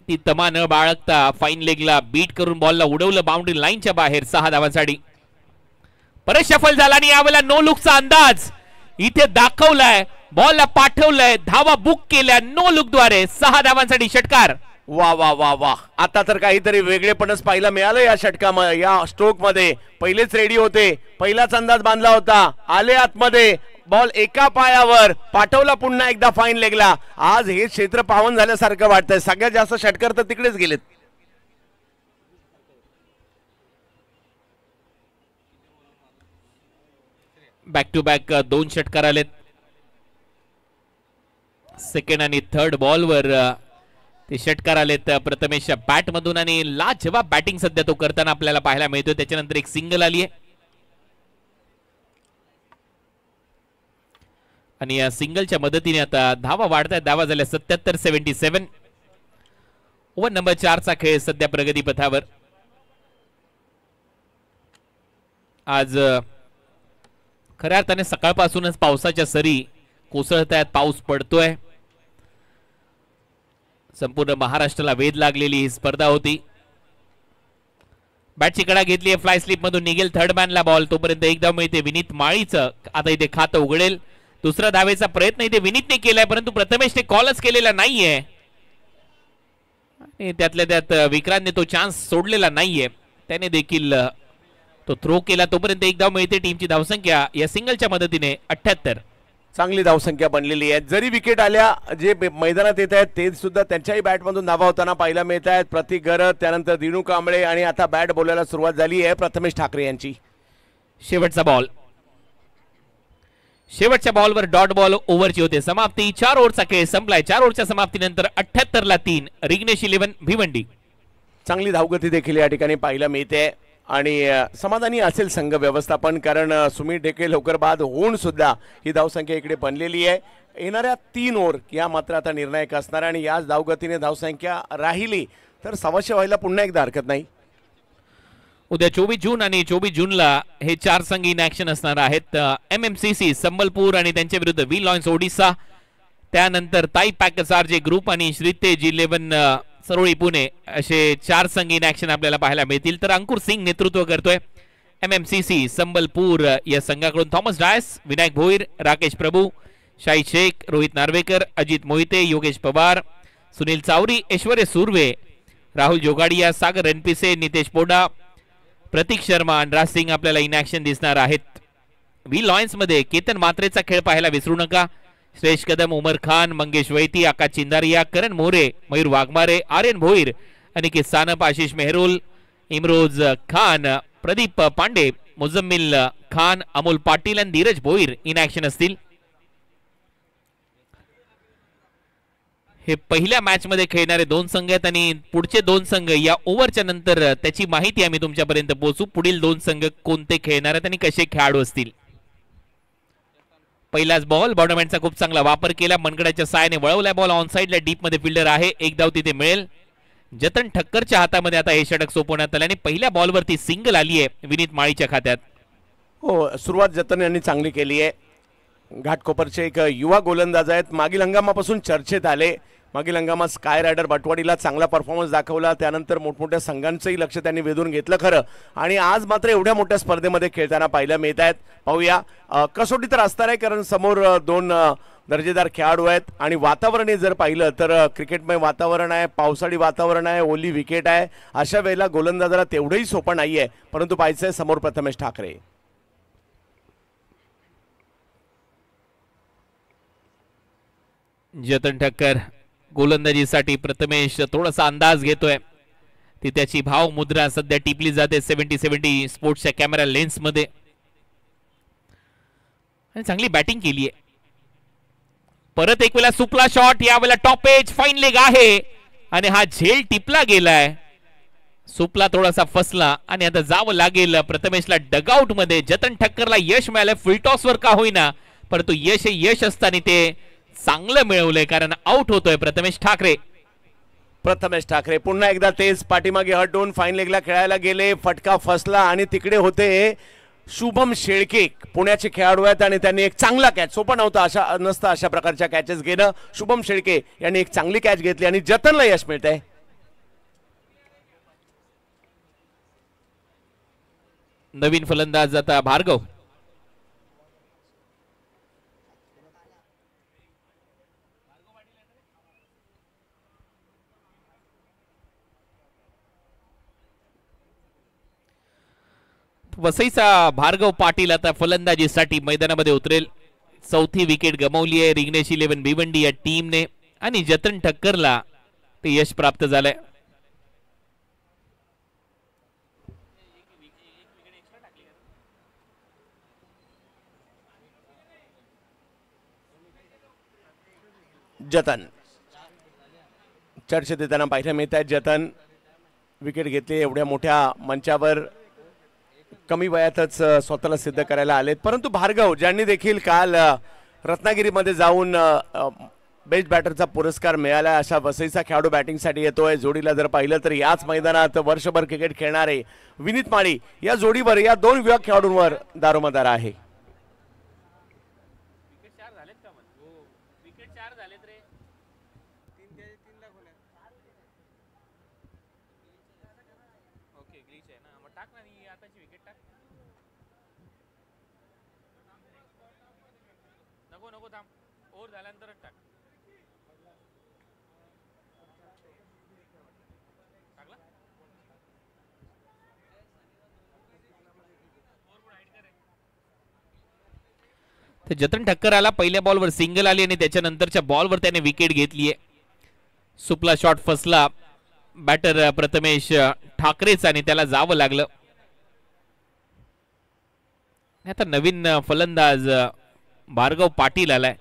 ती तमा न बाळगता फाईन लेगला बीट करून बॉलला उडवलं बाउंड्री लाईनच्या बाहेर. 6 धावांसाठी. परत शफल झाला आणि यावेळेला नो लुकचा अंदाज इथे दाखवलाय. बॉलला पाठवलंय. धावा बुक केल्या नो लुकद्वारे. 6 धावांसाठी षटकार. वा वा वा वा, आता तर काहीतरी वेगळेपणच पाहायला मिळालं या षटकामध्ये, या स्ट्रोक मध्ये. पहिलेच रेडी होते, पहिलाच अंदाज बांधला होता, आले आतमध्ये, बॉल एका पायावर पाठवला पुन्हा एकदा फाईन लेगला. आज हे क्षेत्र पावन झाल्यासारखं वाटतंय. सगळ्यात जास्त षटकार तर तिकडेच गेलेत. बॅक टू बॅक 2 षटकार आलेत. सेकंड आणि थर्ड बॉलवर ते षटकार आलेत प्रथमेशच्या बॅट मधून आणि लाजवाब बॅटिंग सध्या तो करताना आपल्याला पाहायला मिळतो. त्याच्यानंतर एक सिंगल आली आहे आणि या सिंगलच्या मदतीने आता धावा वाढतात. धावा झाल्या 77-77. ओव्हर नंबर 4 चा खेळ सध्या प्रगती पथावर. आज खऱ्या अर्थाने सकाळपासूनच पावसाच्या सरी कोसळत आहेत. पाऊस पडतोय. संपूर्ण महाराष्ट्राला वेध लागलेली ही स्पर्धा होती. बॅटची कडा घेतली आहे. फ्लाय स्लिप मधून निघेल थर्ड मॅनला बॉल. तोपर्यंत एक धाव मिळते. विनीत माळीचं आता इथे खातं उघडेल. दुसरा धावेचा प्रयत्न इथे विनीतने केलाय, परंतु प्रथमेशने कॉलच केलेला नाहीये. त्यातल्या त्यात विक्रांतने तो चान्स सोडलेला नाहीये. त्याने देखील तो थ्रो केला. तोपर्यंत एक धाव मिळते. टीमची धावसंख्या या सिंगलच्या मदतीने 78. चांगली धावसंख्या बनलेली आहे. जरी विकेट आल्या, जे मैदानात येत आहेत ते सुद्धा त्यांच्याही बॅटमधून धावा होताना पाहायला मिळत आहेत. प्रतीक गरत, त्यानंतर दिनू कांबळे आणि आता बॅट बोलायला सुरुवात झाली आहे प्रथमेश ठाकरे यांची. शेवटचा बॉल. शेवटच्या बॉलवर डॉट बॉल ओव्हरची होते समाप्ती. 4 ओव्हरचा खेळ संपलाय. 4 ओव्हरच्या समाप्तीनंतर 78 ला 3. रिग्नेश 11 भिवंडी. चांगली धावगती देखील या ठिकाणी पाहायला मिळते आणि समाधानी असेल संघ व्यवस्थापन, कारण सुमित ढेकळे लवकर बाद होऊन सुद्धा ही धावसंख्या इकडे बनलेली आहे. येणाऱ्या 3 ओव्हर या मात्र आता निर्णायक असणार आणि याच धावगतीने धावसंख्या राहिली तर 125 व्हायला पुन्हा एकदा हरकत नाही. उद्या 24 जून आणि 24 जूनला हे 4 संघ इन ऍक्शन असणार आहेत. MMCC संबलपूर आणि त्यांच्या विरुद्ध व्ही लॉयन्स ओडिसा, त्यानंतर ताई पॅकर्स आरजे ग्रुप आणि श्रीतेज 11 सरोळी पुणे, असे 4 संघ इन ऍक्शन आपल्याला पाहायला मिळतील. तर अंकुर सिंग नेतृत्व करतोय MMCC संबलपूर या संघाकडून. थॉमस डायस, विनायक भोईर, राकेश प्रभू, शाही शेख, रोहित नार्वेकर, अजित मोहिते, योगेश पवार, सुनील चावरी, ऐश्वर्य सुर्वे, राहुल जोगाडिया, सागर रणपिसे, नितेश पोडा, प्रतीक शर्मा आणि राज सिंग आपल्याला इन ऍक्शन दिसणार आहेत. व्ही लॉयन्स मध्ये केतन मात्रेचा खेळ पाहायला विसरू नका. श्रेष कदम, उमर खान, मंगेश वैती, आकाश चिंदारिया, करण मोरे, मयूर वाघमारे, आर्यन भोईर, अनिकेत सानप, आशिष मेहरोल, इमरोज खान, प्रदीप पांडे, मुजम्मिल खान, अमोल पाटील आणि धीरज भोईर इन ऍक्शन असतील. हे पहिल्या मॅच मध्ये खेळणारे दोन संघ आहेत आणि पुढचे दोन संघ या ओव्हरच्या नंतर त्याची माहिती आम्ही तुमच्यापर्यंत पोहोचू. पुढील दोन संघ कोणते खेळणार आहेत आणि कसे खेळाडू असतील. पहिलाच बॉल, बॉर्डमॅनचा खूप चांगला वापर केला, मनगडाच्या साहाय्याने वळवला बॉल, ऑन साइडला डीप मध्ये फिल्डर आहे, एक धाव तिथे मिळेल. जतन ठक्करच्या हातामध्ये आता हे षटक सोपवण्यात आलं आणि पहिल्या बॉलवरती सिंगल आली आहे विनीत माळीच्या खात्यात. हो, सुरुवात जतन यांनी चांगली केली आहे. घाटकोपरचे एक युवा गोलंदाज आहेत, मागील हंगामापासून चर्चेत आले. मागील हंगामात स्काय रायडर बटवाडीला चांगला परफॉर्मन्स दाखवला, त्यानंतर मोठमोठ्या संघांचंही लक्ष त्यांनी वेधून घेतलं खरं, आणि आज मात्र एवढ्या मोठ्या स्पर्धेमध्ये खेळताना पाहायला मिळत आहेत. पाहूया, कसोटी तर असणार आहे कारण समोर दोन दर्जेदार खेळाडू आहेत आणि वातावरण जर पाहिलं तर क्रिकेटमय वातावरण आहे, पावसाळी वातावरण आहे, ओली विकेट आहे. अशा वेळेला गोलंदाजाला तेवढंही सोपं नाही आहे, परंतु पाहायचं आहे समोर प्रथमेश ठाकरे. जतन ठक्कर गोलंदाजीसाठी प्रथमेश थोडासा अंदाज घेतोय. ती त्याची भाव मुद्रा सध्या टिपली जाते 70-70 स्पोर्ट्सच्या कॅमेरा लेन्स मध्ये आणि चांगली बॅटिंग केली आहे. परत एक वेळा सुपला शॉट, यावेळेला टॉप एज, फाईन लेग आहे आणि हा झेल टिपला गेलाय. सुपला थोडासा फसला आणि आता जावं लागेल प्रथमेशला डगआउट मध्ये. जतन ठक्करला यश मिळालं, फुल टॉस वर का होईना परंतु यश हे यश असताना ते चांगलं मिळवलंय कारण आउट होतोय प्रथमेश ठाकरे. प्रथमेश ठाकरे पुन्हा एकदा तेच पाठीमागे हटून फाईन लेगला खेळायला गेले, फटका फसला आणि तिकडे होते शुभम शेळके, पुण्याचे खेळाडू आहेत आणि त्यांनी एक चांगला कॅच, सोपं नव्हतं अशा प्रकारच्या कॅचेस घेणं. शुभम शेळके यांनी एक चांगली कॅच घेतली आणि जतनला यश मिळतंय. नवीन फलंदाज आता भार्गव. वसईचा भार्गव पाटील आता फलंदाजीसाठी मैदानामध्ये उतरेल. चौथी विकेट गमावली आहे रिग्नेश 11 भिवंडी या टीमने आणि जतन ठक्करला ते यश प्राप्त झालंय. जतन चर्चेत येताना पाहायला मिळत आहेत. जतन विकेट घेतली, एवढ्या मोठ्या मंचावर कमी वयातच स्वतःला सिद्ध करायला आलेत. परंतु भार्गव ज्यांनी देखील काल रत्नागिरीमध्ये जाऊन बेस्ट बॅटरचा पुरस्कार मिळाला, अशा वसईचा खेळाडू बॅटिंगसाठी येतोय. जोडीला जर पाहिलं तर याच मैदानात वर्षभर क्रिकेट खेळणारे विनीत माळी या जोडीवर, या दोन युवा खेळाडूंवर दारोमदार आहे. जतन ठक्कर आला, पहिल्या बॉलवर सिंगल आली आणि त्याच्यानंतरच्या बॉलवर त्याने विकेट घेतली आहे. सुपला शॉट फसला, बॅटर प्रथमेश ठाकरेच आणि त्याला जावं लागलं. आता नवीन फलंदाज भार्गव पाटील आलाय.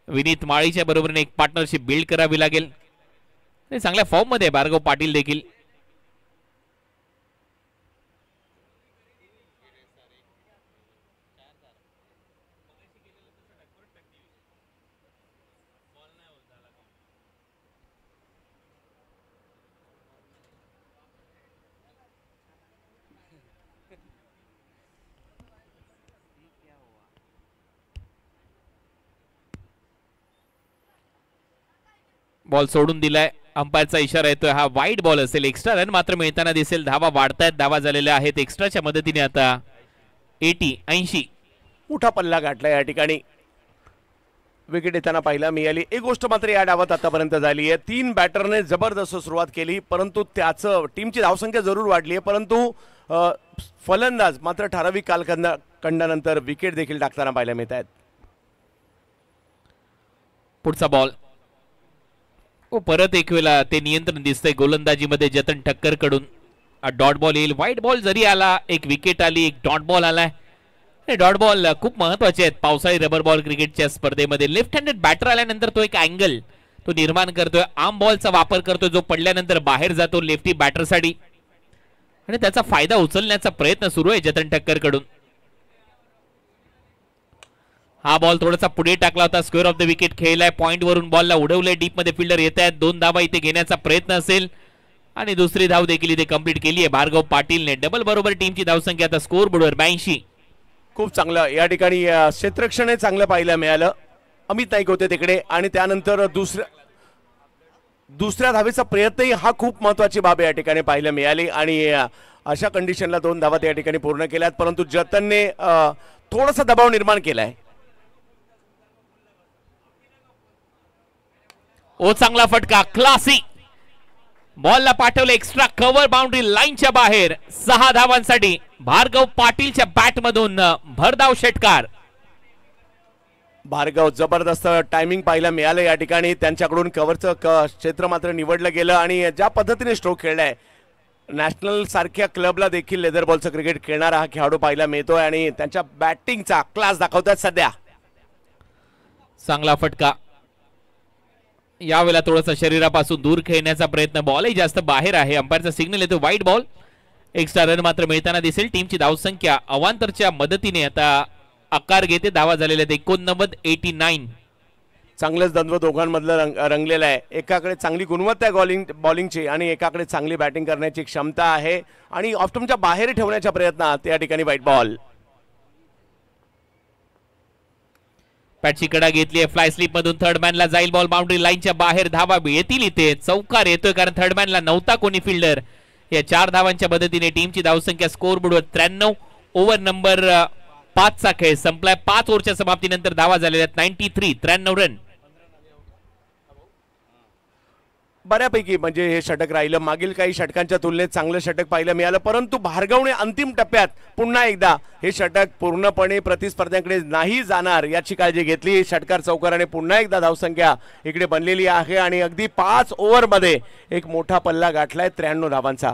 विनीत माळीच्या बरोबरीने एक पार्टनरशिप बिल्ड करावी लागेल. चांगल्या फॉर्म मध्ये भार्गव पाटील देखील. बॉल सोडून दिलाय, अंपायरचा इशारा येतोय, हा वाईड बॉल असेल. एक्स्ट्रा रन मात्र मिळताना दिसेल. धावा वाढतायत, धावा झालेल्या आहेत एक्स्ट्राच्या मदतीने. आता 80 मोठा पल्ला गाठला या ठिकाणी. विकेट येताना पाहिला मिळाली. एक गोष्ट मात्र या डावात आतापर्यंत झाली आहे, 3 बॅटरने जबरदस्त सुरुवात केली परंतु त्याचं टीमची धावसंख्या जरूर वाढली आहे परंतु फलंदाज मात्र ठराविक कालखंडात खंडानंतर विकेट देखील टाकताना पाहायला मिळत आहेत. पुढचा बॉल परत एक वेळा ते नियंत्रण दिसतंय गोलंदाजीमध्ये जतन ठक्कर कडून. डॉट बॉल येईल. व्हाईट बॉल जरी आला, एक विकेट आली, एक डॉट बॉल आलाय. हे डॉट बॉल खूप महत्वाचे आहेत पावसाळी रबर बॉल क्रिकेटच्या स्पर्धेमध्ये. लेफ्ट हँडेड बॅटर आल्यानंतर तो एक अँगल तो निर्माण करतोय. आर्म बॉलचा वापर करतोय जो पडल्यानंतर बाहेर जातो लेफ्टी बॅटरसाठी आणि त्याचा फायदा उचलण्याचा प्रयत्न सुरू आहे जतन ठक्कर कडून. हा बॉल थोडासा पुढे टाकला होता. स्क्वेअर ऑफ द विकेट खेळलाय. पॉइंट वरून बॉलला उडवलंय. डीप मध्ये फिल्डर येत आहेत. 2 धावा इथे घेण्याचा प्रयत्न असेल आणि दुसरी धाव देखील इथे कंप्लीट केली आहे भार्गव पाटीलने. डबल बरोबर टीमची धावसंख्या आता स्कोर बोर्डवर 82. खूप चांगलं या ठिकाणी क्षेत्ररक्षण चांगलं पाहायला मिळालं. अमित नाईक होते तिकडे आणि त्यानंतर दुसऱ्या धावेचा प्रयत्नही हा खूप महत्वाची बाब या ठिकाणी पाहायला मिळाली आणि अशा कंडिशनला 2 धावा या ठिकाणी पूर्ण केल्यात. परंतु जतनने थोडासा दबाव निर्माण केलाय. ओ चांगला फटका. क्लासी बॉलला पाठवलं एक्स्ट्रा कव्हर बाउंड्री लाईनच्या बाहेर. 6 धावांसाठी भार्गव पाटीलच्या बॅट मधून भरधाव षटकार. भार्गव जबरदस्त टायमिंग पाहायला मिळालं या ठिकाणी. त्यांच्याकडून कव्हरचं क्षेत्र मात्र निवडलं गेलं आणि ज्या पद्धतीने स्ट्रोक खेळलाय नॅशनल सारख्या क्लबला देखील लेदर बॉलचं क्रिकेट खेळणारा हा खेळाडू पाहायला मिळतोय आणि त्यांच्या बॅटिंगचा क्लास दाखवतात सध्या. चांगला फटका. यावेळेला थोडासा शरीरापासून दूर खेळण्याचा प्रयत्न. बॉलही जास्त बाहेर आहे. अंपायरचा सिग्नल येतो व्हाईट बॉल. एक्स्ट्रा रन मात्र मिळताना दिसेल. टीमची धावसंख्या अवांतरच्या मदतीने आता आकार घेते. धावा झालेल्या 89. चांगलंच द्वंद्व दोघांमधलं रंगलेलं आहे. एकाकडे चांगली गुणवत्ता आहे बॉलिंगची आणि एकाकडे चांगली बॅटिंग करण्याची क्षमता आहे आणि ऑफ्टमच्या बाहेर ठेवण्याच्या प्रयत्नात या ठिकाणी व्हाईट बॉल. पॅटची कडा घेतली आहे. फ्लाय स्लिप मधून थर्ड मॅनला जाईल बॉल. बाउंड्री लाईनच्या बाहेर. धावा येतील इथे. चौकार येतोय कारण थर्ड मॅनला नव्हता कोणी फिल्डर. या 4 धावांच्या मदतीने टीमची धावसंख्या स्कोर बोर्डवर 93. ओव्हर नंबर 5 चा खेळ संपलाय. 5 ओव्हरच्या समाप्तीनंतर धावा झालेल्या 93 रन. बऱ्यापैकी म्हणजे हे षटक राहिलं. मागील काही षटकांच्या तुलनेत चांगलं षटक पाहायला मिळालं परंतु भार्गवने अंतिम टप्प्यात पुन्हा एकदा हे षटक पूर्णपणे प्रतिस्पर्ध्यांकडे नाही जाणार याची काळजी घेतली. षटकार चौकाराने पुन्हा एकदा धावसंख्या इकडे बनलेली आहे आणि अगदी 5 ओव्हरमध्ये एक मोठा पल्ला गाठलाय 93 धावांचा.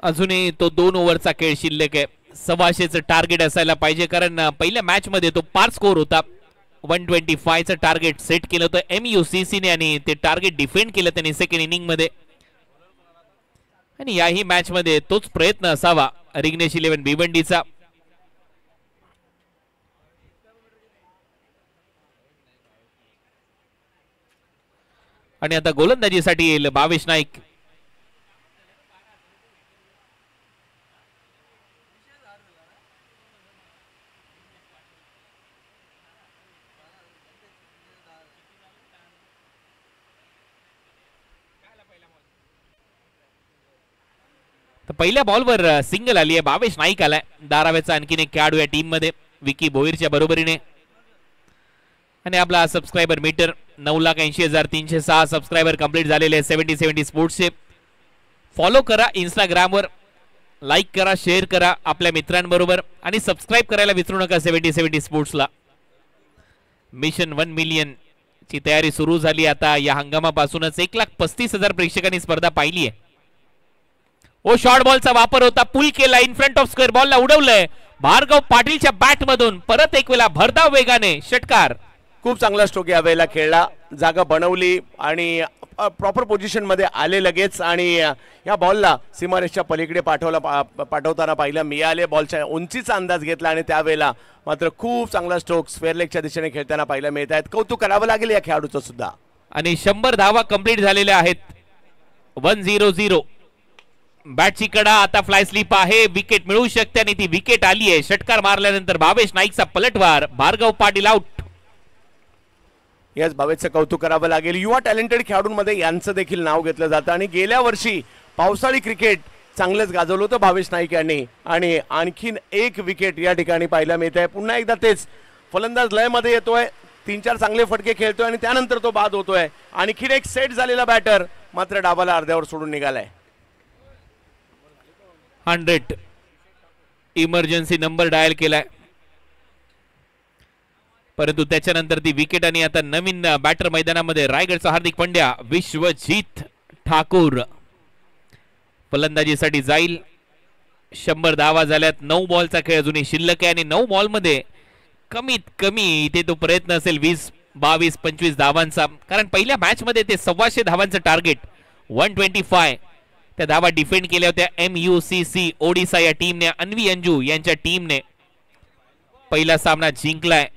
अजूनही तो 2 ओव्हरचा खेळ शिल्लक आहे. 125चं टार्गेट असायला पाहिजे कारण पहिल्या मॅच मध्ये तो पार स्कोर होता. 125चं टार्गेट सेट केलं होतं MUCC ने आणि ते टार्गेट डिफेंड केलं त्यांनी सेकंड इनिंग मध्ये आणि याही मॅच मध्ये तोच प्रयत्न असावा रिग्नेश 11 भिवंडीचा. आणि आता गोलंदाजीसाठी येईल भावेश नाईक. तर पहिल्या बॉलवर सिंगल आली आहे. भावेश नाईक आलाय. धाराव्याचा आणखीन एक खेळाडू या टीम मध्ये विकी भोईरच्या बरोबरीने. आणि आपला सबस्क्रायबर मीटर 9,80,306 सबस्क्रायबर कंप्लीट झालेले 70 स्पोर्ट्सचे. फॉलो करा इंस्टाग्रामवर. लाईक करा, शेअर करा आपल्या मित्रांबरोबर आणि सबस्क्राईब करायला विसरू नका 70 स्पोर्ट्सला. मिशन 1 मिलियन ची तयारी सुरू झाली. आता या हंगामापासूनच 1,35,000 प्रेक्षकांनी स्पर्धा पाहिली आहे. ओ शॉर्ट बॉलचा वापर होता. पुल केला. In front of square. बॉलला उडवलंय. भार्गव पाटीलच्या बॅट मधून परत एक वेळा भरधाव वेगाने षटकार. खूप चांगला स्ट्रोक या वेळेला खेळला. जागा बनवली आणि प्रॉपर पोझिशन मध्ये आले लगेच आणि या बॉलला सीमारेषच्या पलीकडे पाठवताना पाहिलं मिळाले. बॉलच्या उंचीचा अंदाज घेतला आणि त्यावेळेला मात्र खूप चांगला स्ट्रोक स्क्वेअर लेगच्या दिशेने खेळताना पाहायला मिळत आहेत. कौतुक करावं लागेल या खेळाडूचं सुद्धा. आणि 100 धावा कंप्लीट झालेल्या आहेत. 1-0. बॅटची कडा. आता फ्लाय स्लिप आहे. विकेट मिळू शकते आणि ती विकेट आली आहे. षटकार मारल्यानंतर भावेश नाईकचा पलटवार. भार्गव पाटील आउट. याच भावेशचं कौतुक करावं लागेल. युवा टॅलेंटेड खेळाडूंमध्ये यांचं देखील नाव घेतलं जातं आणि गेल्या वर्षी पावसाळी क्रिकेट चांगलंच गाजवलं होतं भावेश नाईक यांनी आणि आणखीन एक विकेट या ठिकाणी पाहायला मिळत आहे. पुन्हा एकदा तेच फलंदाज लयमध्ये येतोय. 3-4 चांगले फटके खेळतोय आणि त्यानंतर तो बाद होतोय. आणखीन एक सेट झालेला बॅटर मात्र डावाला अर्ध्यावर सोडून निघालाय. 100. इमर्जन्सी नंबर डायल केलाय, परंतु त्याच्यानंतर ती विकेट. आणि आता नवीन बॅटर मैदानामध्ये रायगडचा हार्दिक पंड्या, विश्वजित ठाकूर फलंदाजीसाठी जाईल. 100 धावा झाल्यात. 9 बॉलचा खेळ अजूनही शिल्लक आहे आणि 9 बॉल मध्ये कमीत कमी इथे तो प्रयत्न असेल 20, 22, 25 धावांचा, कारण पहिल्या मॅच मध्ये ते 125 धावांचं टार्गेट 125 त्या धावा डिफेंड केल्या होत्या. MUCC ओडिसा या टीमने, अन्वी अंजू यांच्या टीमने पहिला सामना जिंकलाय.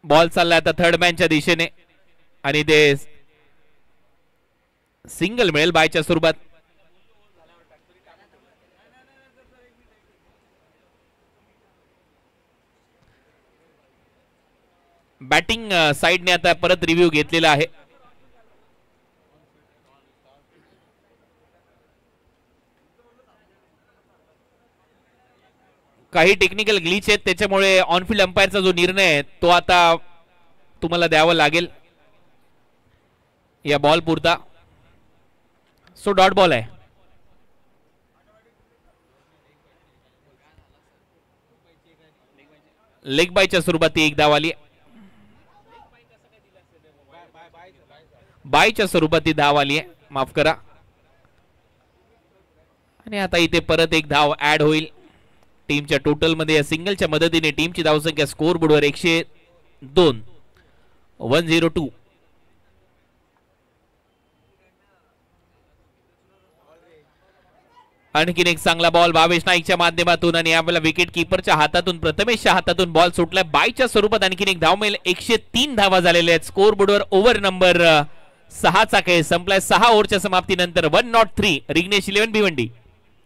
बॉल चाललाय आता थर्ड मॅनच्या दिशेने आणि ते सिंगल मिळेल बायच्या स्वरूपात. बॅटिंग साइडने आता परत रिव्ह्यू घेतलेला आहे. काही टेक्निकल ग्लिच आहेत, त्याच्यामुळे ऑनफिल्ड अंपायरचा जो निर्णय आहे तो आता तुम्हाला द्यावा लागेल या बॉल पुरता. सो डॉट बॉल आहे. लेग बायच्या स्वरूपात ती एक धाव आली. बायच्या स्वरूपात ती धाव आली आहे, माफ करा. आणि आता इथे परत एक धाव ऍड होईल टीमच्या टोटल मध्ये. या सिंगलच्या मदतीने टीमची धावसंख्या स्कोर बोर्डवर 102, 102. आणखीन एक चांगला बॉल भावेश नाईकच्या माध्यमातून आणि यावेळेला विकेट किपरच्या हातातून, प्रथमेशच्या हातातून बॉल सुटलाय. बायच्या स्वरूपात आणखीन एक धाव मिळेल. 103 धावा झालेल्या आहेत स्कोर बोर्डवर. ओव्हर नंबर 6चा खेळ संपलाय. 6 ओव्हरच्या समाप्तीनंतर 103 रिग्नेश 11 भिवंडी.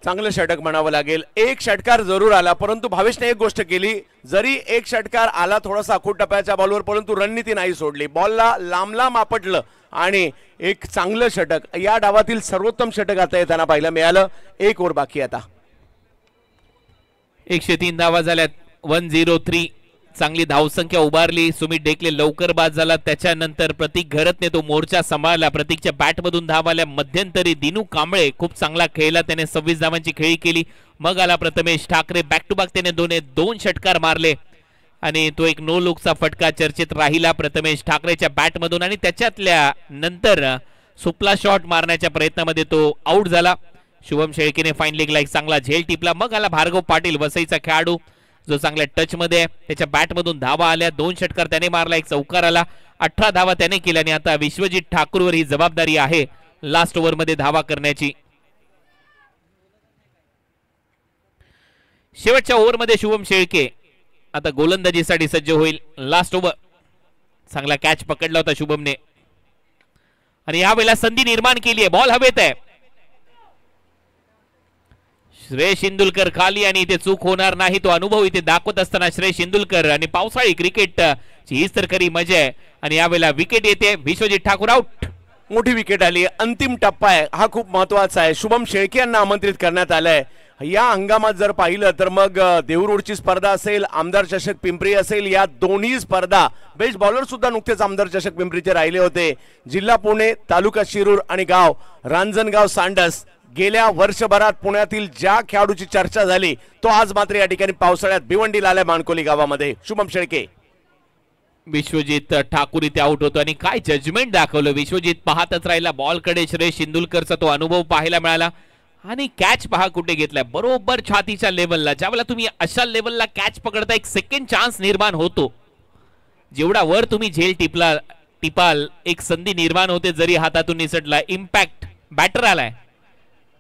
चांगलं षटक म्हणावं लागेल. एक षटकार जरूर आला, परंतु भावेशने एक गोष्ट केली, जरी एक षटकार आला थोडासा आखूड टप्प्याच्या बॉलवर, परंतु रणनीती नाही सोडली. बॉलला लांब लांब आपटलं आणि एक चांगलं षटक, या डावातील सर्वोत्तम षटक आता येताना पाहायला मिळालं. 1 ओव्हर बाकी आता. 103 धावा झाल्यात. 103 चांगली धावसंख्या उभारली. सुमित ढेकले लवकर बाद झाला. त्याच्यानंतर प्रतीक घरतने तो मोर्चा सांभाळला. प्रतीकच्या बॅट मधून धाव आल्या. मध्यंतरी दिनू कांबळे खूप चांगला खेळला, त्याने 26 धावांची खेळी केली. मग आला Prathamesh Thackeray, back to back त्याने 2 षटकार मारले आणि तो एक नो लुकचा फटका चर्चेत राहिला प्रथमेश ठाकरेच्या बॅट मधून. आणि त्याच्यातल्या नंतर सुपला शॉट मारण्याच्या प्रयत्नामध्ये तो आउट झाला. शुभम शेळकेने फाईन लेगला एक चांगला झेल टिपला. मग आला भार्गव पाटील, वसईचा खेळाडू, जो चांगल्या टच मध्ये आहे. त्याच्या बॅट मधून धावा आल्या. 2 षटकार त्याने मारला, एक चौकार आला. 18 धावा त्याने केल्या आणि आता विश्वजित ठाकूरवर ही जबाबदारी आहे लास्ट ओव्हर मध्ये धावा करण्याची. शेवटच्या ओव्हर मध्ये शुभम शेळके आता गोलंदाजीसाठी सज्ज होईल. Last over. चांगला कॅच पकडला होता शुभमने आणि यावेळेला संधी निर्माण केली आहे. बॉल हवेत आहे. श्रेयस इंदुलकर खाली आणि इथे चूक होणार नाही, तो अनुभव इथे दाखवत असताना श्रेयस इंदुलकर. आणि पावसाळी क्रिकेट ची हीच तर खरी मजा आहे. आणि यावेळेला विकेट येते. विश्वजित ठाकूर आउट. मोठी विकेट आली. अंतिम टप्पा आहे हा, खूप महत्वाचा आहे. शुभम शेळके यांना आमंत्रित करण्यात आलंय. या हंगामात जर पाहिलं तर मग देऊरोडची स्पर्धा असेल, आमदार चषक पिंपरी असेल, या दोन्ही स्पर्धा बेस्ट बॉलर सुद्धा नुकतेच आमदार चषक पिंपरीचे राहिले होते. जिल्हा पुणे, तालुका शिरूर आणि गाव रांजणगाव सांडस. गेल्या वर्षभरात पुण्यातील ज्या खेळाडूची चर्चा झाली तो आज मात्र या ठिकाणी पावसाळ्यात भिवंडीला आलाय मानकोली गावामध्ये. शुभम शेळके. विश्वजित ठाकूर इथे आउट होतो आणि काय जजमेंट दाखवलं. विश्वजित पाहतच राहिला बॉलकडे. श्रेयस इंदुलकरचा तो अनुभव पाहायला मिळाला आणि कॅच पहा कुठे घेतलाय, बरोबर छातीच्या लेवलला. ज्यावेळेला तुम्ही अशा लेवलला कॅच पकडता एक सेकंड चान्स निर्माण होतो. जेवढा वर तुम्ही झेल टिपाल एक संधी निर्माण होते, जरी हातातून निसटला. इम्पॅक्ट बॅटर आलाय.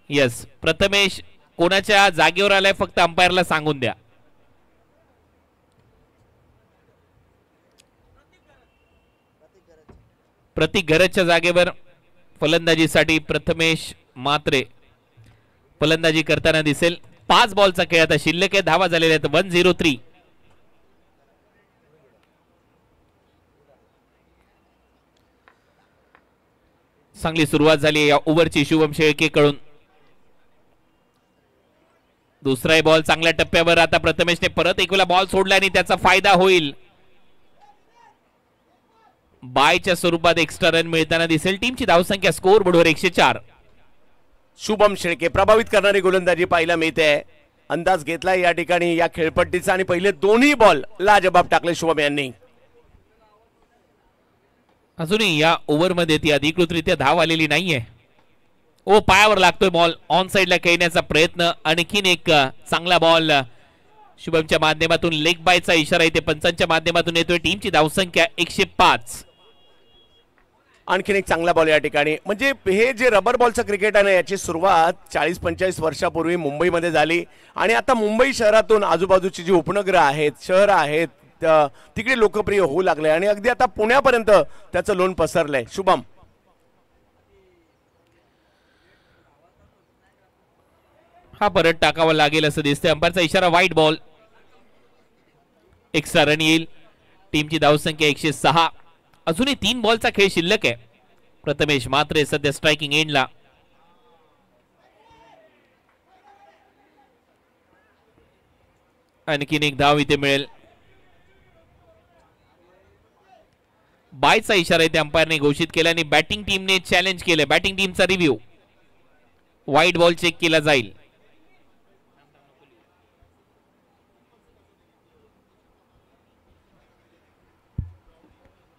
यस, प्रथमेश कोणाच्या जागेवर आलाय फक्त अंपायरला सांगून द्या. प्रतीक घरतच्या जागेवर फलंदाजीसाठी प्रथमेश मात्रे फलंदाजी करताना दिसेल. 5 बॉलचा खेळ आता शिल्लक आहे. धावा झालेल्या आहेत 103. चांगली सुरुवात झाली या ओव्हरची शुभम शेळके कडून. दुसरा बॉल चांगल्या टप्प्यावर. आता प्रथमेशने परत एक वेळा बॉल सोडला आणि त्याचा फायदा होईल. बायच्या स्वरूपात एक्स्ट्रा रन मिळताना दिसेल. टीमची धावसंख्या स्कोर बोर्डवर 104. शुभम शेळके प्रभावित करणारी गोलंदाजी पाहायला मिळते. अंदाज घेतला या ठिकाणी या खेळपट्टीचा आणि पहिले दोन्ही बॉल लाजबाब टाकले शुभम यांनी. अजूनही या ओव्हरमध्ये ती अधिकृतरित्या धाव आलेली नाहीये. ओ पायावर लागतोय बॉल. ऑन साइडला खेळण्याचा प्रयत्न. आणखीन एक चांगला बॉल शुभमच्या माध्यमातून. लेग बायचा इशारा इथे पंचांच्या माध्यमातून येतोय. टीमची धावसंख्या 105. आणखीन एक चांगला बॉल या ठिकाणी. म्हणजे हे जे रबर बॉलचं क्रिकेट आहे ना याची सुरुवात 40-45 वर्षापूर्वी मुंबईमध्ये झाली आणि आता मुंबई शहरातून आजूबाजूची जी उपनगरं आहेत, शहरं आहेत, तिकडे लोकप्रिय होऊ लागले आणि अगदी आता पुण्यापर्यंत त्याचं लोण पसरलंय. शुभम हा परत टाकावा लागेल असं दिसतंय. अंपायरचा इशारा वाईट बॉल. एक्स्ट्रा रन येईल. टीमची धावसंख्या 106. अजूनही 3 बॉलचा खेळ शिल्लक आहे. प्रथमेश मात्रे सध्या स्ट्रायकिंग एंडला. आणखीन एक धाव इथे मिळेल. बायचा इशारा इथे अंपायरने घोषित केला आणि बॅटिंग टीमने चॅलेंज केलं. बॅटिंग टीमचा रिव्ह्यू. व्हाईट बॉल चेक केला जाईल.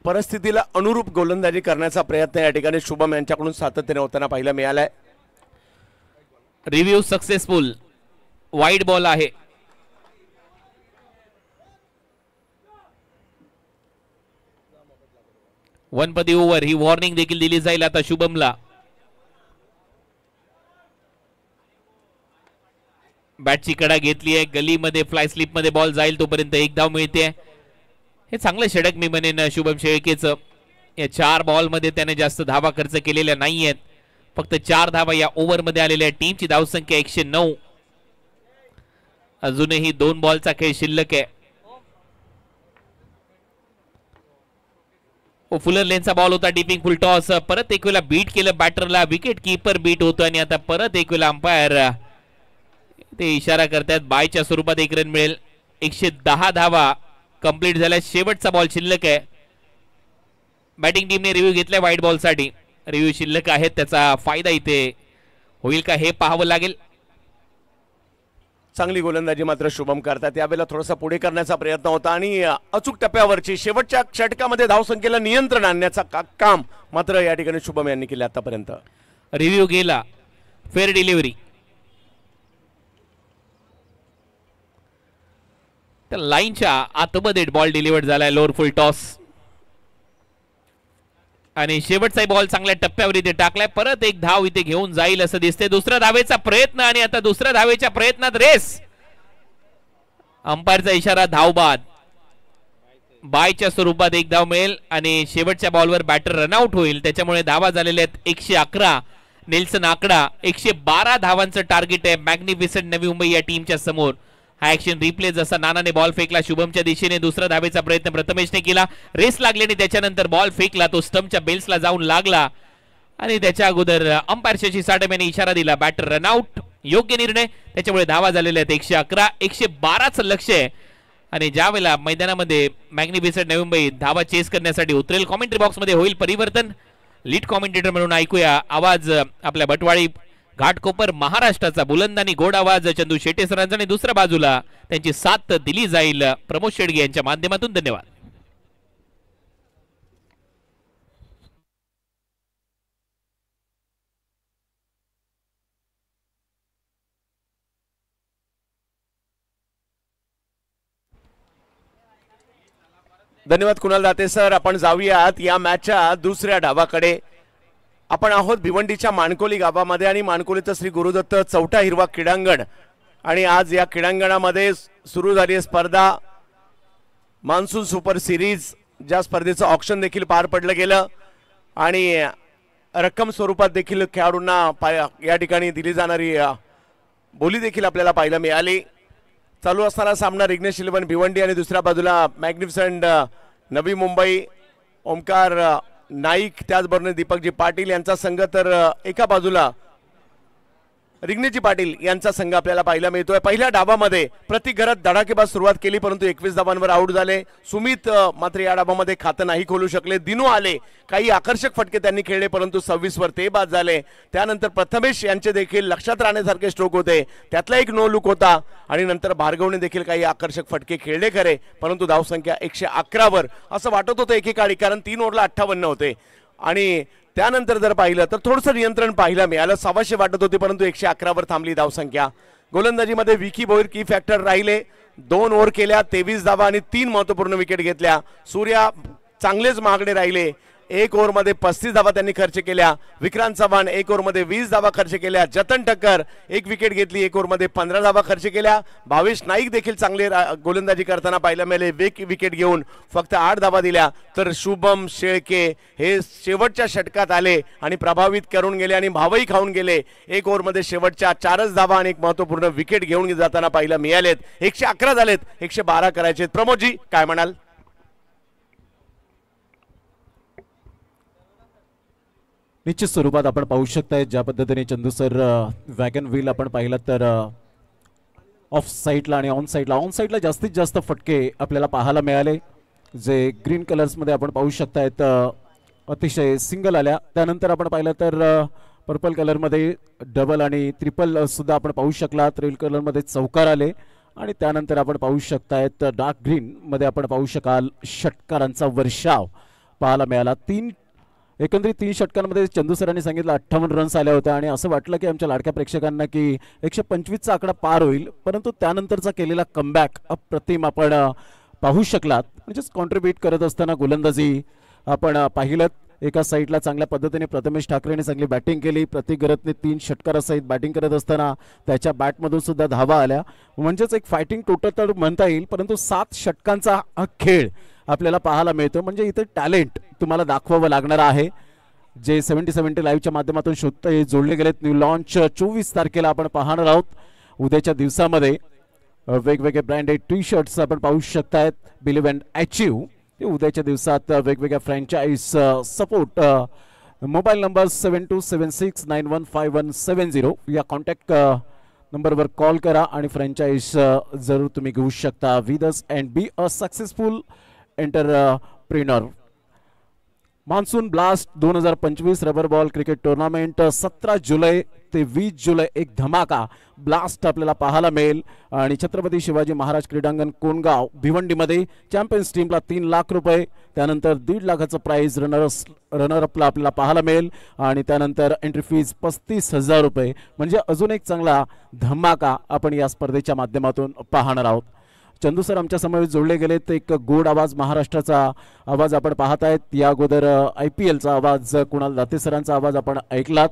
परिस्थितीला अनुरूप गोलंदाजी करण्याचा प्रयत्न या ठिकाणी शुभम यांच्याकडून सातत्याने होताना पाहायला मिळालाय. Review successful. वाईट बॉल आहे. वनपदी ओव्हर. ही वॉर्निंग देखील दिली जाईल आता शुभमला. बॅटची कडा घेतली आहे. गलीमध्ये फ्लाय स्लिप मध्ये बॉल जाईल तोपर्यंत एक धाव मिळते. हे चांगलं षटक मी म्हणेन शुभम शेळकेचं. या 4 बॉल मध्ये त्याने जास्त धावा खर्च केलेल्या नाहीयेत. फक्त 4 धावा या ओव्हर मध्ये आलेल्या. टीमची धावसंख्या 109. अजूनही 2 बॉलचा खेळ शिल्लक आहे. फुलर लेनचा बॉल होता. डिपिंग फुल टॉस. परत एक वेळा बीट केलं बॅटरला. विकेट कीपर बीट होतो आणि आता परत एक वेळा अंपायर ते इशारा करतात. बायच्या स्वरूपात 1 रन मिळेल. 110 धावा कंप्लीट झाल्या. शेवटचा बॉल शिल्लक आहे. बॅटिंग टीमने रिव्ह्यू घेतलाय व्हाईट बॉल साठी. रिव्ह्यू शिल्लक आहेत. त्याचा फायदा इथे होईल का हे पाहावं लागेल. चांगली गोलंदाजी मात्र शुभम करतात. यावेळेला थोडासा पुढे करण्याचा प्रयत्न होता आणि अचूक टप्प्यावरची शेवटच्या षटकामध्ये धावसंख्येला नियंत्रण आणण्याचा काम मात्र या ठिकाणी शुभम यांनी केले आतापर्यंत. रिव्ह्यू गेला. Fair delivery. तर लाईनच्या आतमध्ये बॉल डिलिव्हर्ड झालाय. लोअर फुल टॉस आणि शेवटचा बॉल चांगल्या टप्प्यावर इथे टाकलाय. परत एक धाव इथे घेऊन जाईल असं दिसते. दुसऱ्या धावेचा प्रयत्न आणि आता दुसऱ्या धावेच्या प्रयत्नात रेस. अंपायरचा इशारा धाव बाद. बायच्या स्वरूपात 1 धाव मिळेल आणि शेवटच्या बॉलवर बॅटर रनआउट होईल. त्याच्यामुळे धावा झालेल्या आहेत 111. नेल्सन आकडा 112 धावांचं टार्गेट आहे मॅग्निफिसंट नवी मुंबई या टीमच्या समोर. हा ऍक्शन रिप्ले. जसा नानाने बॉल फेकला शुभमच्या दिशेने. दुसरा धावेचा प्रयत्न प्रथमेशने केला. रेस लागली आणि त्याच्यानंतर बॉल फेकला. तो स्टंपच्या बेल्सला जाऊन लागला आणि त्याच्या अगोदर अंपायर शशी साठम यांनी इशारा दिला बॅटर रनआउट. योग्य निर्णय. त्याच्यामुळे धावा झालेल्या आहेत 111. 112चं लक्ष आहे आणि ज्या वेळेला मैदानामध्ये मॅग्निफिसंट नवी मुंबई धावा चेस करण्यासाठी उतरेल कॉमेंट्री बॉक्स मध्ये होईल परिवर्तन. लीड कॉमेंटेटर म्हणून ऐकूया आवाज आपल्या भटवाळी घाटकोपर महाराष्ट्राचा बुलंद आणि गोड आवाज चंदू शेटे सरांचा आणि दुसऱ्या बाजूला त्यांची साथ दिली जाईल प्रमोद शेडगे यांच्या माध्यमातून. धन्यवाद. धन्यवाद कुणाल दाते सर. आपण जाऊयात या मॅचच्या दुसऱ्या डावाकडे. आपण आहोत भिवंडीच्या माणकोली गावामध्ये आणि माणकोलीचं श्री गुरुदत्त चौथा हिरवा क्रीडांगण आणि आज या क्रीडांगणामध्ये सुरू झाली स्पर्धा मान्सून सुपर सिरीज. ज्या स्पर्धेचं ऑक्शन देखील पार पडलं गेलं आणि रक्कम स्वरूपात देखील खेळाडूंना या ठिकाणी दिली जाणारी बोली देखील आपल्याला पाहायला मिळाली. चालू असणारा सामना रिग्नेश इलेव्हन भिवंडी आणि दुसऱ्या बाजूला मॅग्निफिसंट नवी मुंबई ओमकार नाईक त्याचबरोबर दीपकजी पाटील यांचा संघ, तर एका बाजूला रिग्नेजी पाटील यांचा संघ आपल्याला पाहायला मिळतोय. पहिल्या डावामध्ये प्रति घरात धडाकेबाज सुरुवात केली, परंतु 21 धावांवर आउट झाले. सुमित मात्र या डावामध्ये खातं नाही खोलू शकले. दिनू आले, काही आकर्षक फटके त्यांनी खेळले, परंतु 26 वर ते बाद झाले. त्यानंतर प्रथमेश यांचे देखील लक्षात राहण्यासारखे स्ट्रोक होते, त्यातला एक नो लुक होता. आणि नंतर भार्गवने देखील काही आकर्षक फटके खेळले खरे, परंतु धावसंख्या 111 वर असं वाटत होतं एकेकाळी, कारण 3 ओव्हरला 58 होते. आणि त्यानंतर जर पाहिलं तर थोडंसं नियंत्रण पाहायला मिळालं. 100 वाटत होते, परंतु 111 वर थांबली धावसंख्या. गोलंदाजीमध्ये विकी भोईर की फॅक्टर राहिले. 2 ओव्हर केल्या, 23 धावा आणि 3 महत्वपूर्ण विकेट घेतल्या. सूर्या चांगलेच महागडे राहिले. 1 ओव्हरमध्ये 35 धावा त्यांनी खर्च केल्या. विक्रांत चव्हाण 1 ओव्हरमध्ये 20 धावा खर्च केल्या. जतन ठक्कर 1 विकेट घेतली, 1 ओव्हरमध्ये 15 धावा खर्च केल्या. भावेश नाईक देखील चांगले गोलंदाजी करताना पाहायला मिळाले, 1 विकेट घेऊन फक्त 8 धावा दिल्या. तर शुभम शेळके हे शेवटच्या षटकात आले आणि प्रभावित करून गेले आणि भावही खाऊन गेले. 1 ओव्हरमध्ये शेवटच्या 4च धावा आणि एक महत्वपूर्ण विकेट घेऊन जाताना पाहायला मिळालेत. 111 झालेत, 112 करायचे. प्रमोदजी काय म्हणाल? निश्चित स्वरूपात आपण पाहू शकताय ज्या पद्धतीने चंदू सर वॅगन व्हील आपण पाहिलं तर ऑफ साईडला आणि ऑन साईडला जास्तीत जास्त फटके आपल्याला पाहायला मिळाले, जे ग्रीन कलर्समध्ये आपण पाहू शकतायत अतिशय सिंगल आल्या. त्यानंतर आपण पाहिलं तर पर्पल कलरमध्ये डबल आणि ट्रिपल सुद्धा आपण पाहू शकलात. रेड कलरमध्ये चौकार आले आणि त्यानंतर आपण पाहू शकतायत डार्क ग्रीनमध्ये आपण पाहू शकाल षटकारांचा वर्षाव पाहायला मिळाला. एकंदरीत 3 षटकांमध्ये चंदू सरांनी सांगितलं 58 रन्स आल्या होत्या आणि असं वाटलं की आमच्या लाडक्या प्रेक्षकांना की 125चा आकडा पार होईल, परंतु त्यानंतरचा केलेला कमबॅक अप्रतिम आपण पाहू शकलात. म्हणजेच कॉन्ट्रीब्यूट करत असताना गोलंदाजी आपण पाहिलं. एका साईडला चांगल्या पद्धतीने प्रथमेश ठाकरेने चांगली बॅटिंग केली. प्रतिगरतने 3 षटकारासहित बॅटिंग करत असताना त्याच्या बॅटमधून सुद्धा धावा आल्या. म्हणजेच एक फायटिंग टोटल तर म्हणता येईल, परंतु 7 षटकांचा हा खेळ आपल्याला पाहायला मिळतो. म्हणजे इथे टॅलेंट तुम्हाला दाखवावं लागणार आहे, जे 70-70 लाईव्हच्या माध्यमातून जोडले गेलेत. न्यू लॉन्च 24 तारखेला आपण पाहणार आहोत. उद्याच्या दिवसामध्ये वेगवेगळे ब्रँडेड टी शर्ट्स आपण पाहू शकतायत. बिलीव्ह अँड अचीव्ह ते उद्याच्या दिवसात वेगवेगळ्या फ्रँचाईज सपोर्ट. मोबाईल नंबर 7276915170 या कॉन्टॅक्ट नंबरवर कॉल करा आणि फ्रँचाईज जरूर तुम्ही घेऊ शकता. With us and be a successful entrepreneur. Monsoon blast 2025 rubber ball cricket tournament 17 जुलै ते 20 जुलै एक धमाका ब्लास्ट आपल्याला पाहायला मिळेल. आणि छत्रपती शिवाजी महाराज क्रीडांगण कोणगाव भिवंडीमध्ये चॅम्पियन्स टीमला 3 लाख रुपये, त्यानंतर 1.5 लाखाचं प्राइज रनरअपला आपल्याला पाहायला मिळेल. आणि त्यानंतर एंट्री फीज 35,000 रुपये. म्हणजे अजून एक चांगला धमाका आपण या स्पर्धेच्या माध्यमातून पाहणार आहोत. चंदू सर आमच्या समोर जोडले गेलेत. एक गोड आवाज, महाराष्ट्राचा आवाज आपण पाहत आहेत. या अगोदर IPLचा आवाज कुणाल दाते सरांचा आवाज आपण ऐकलात.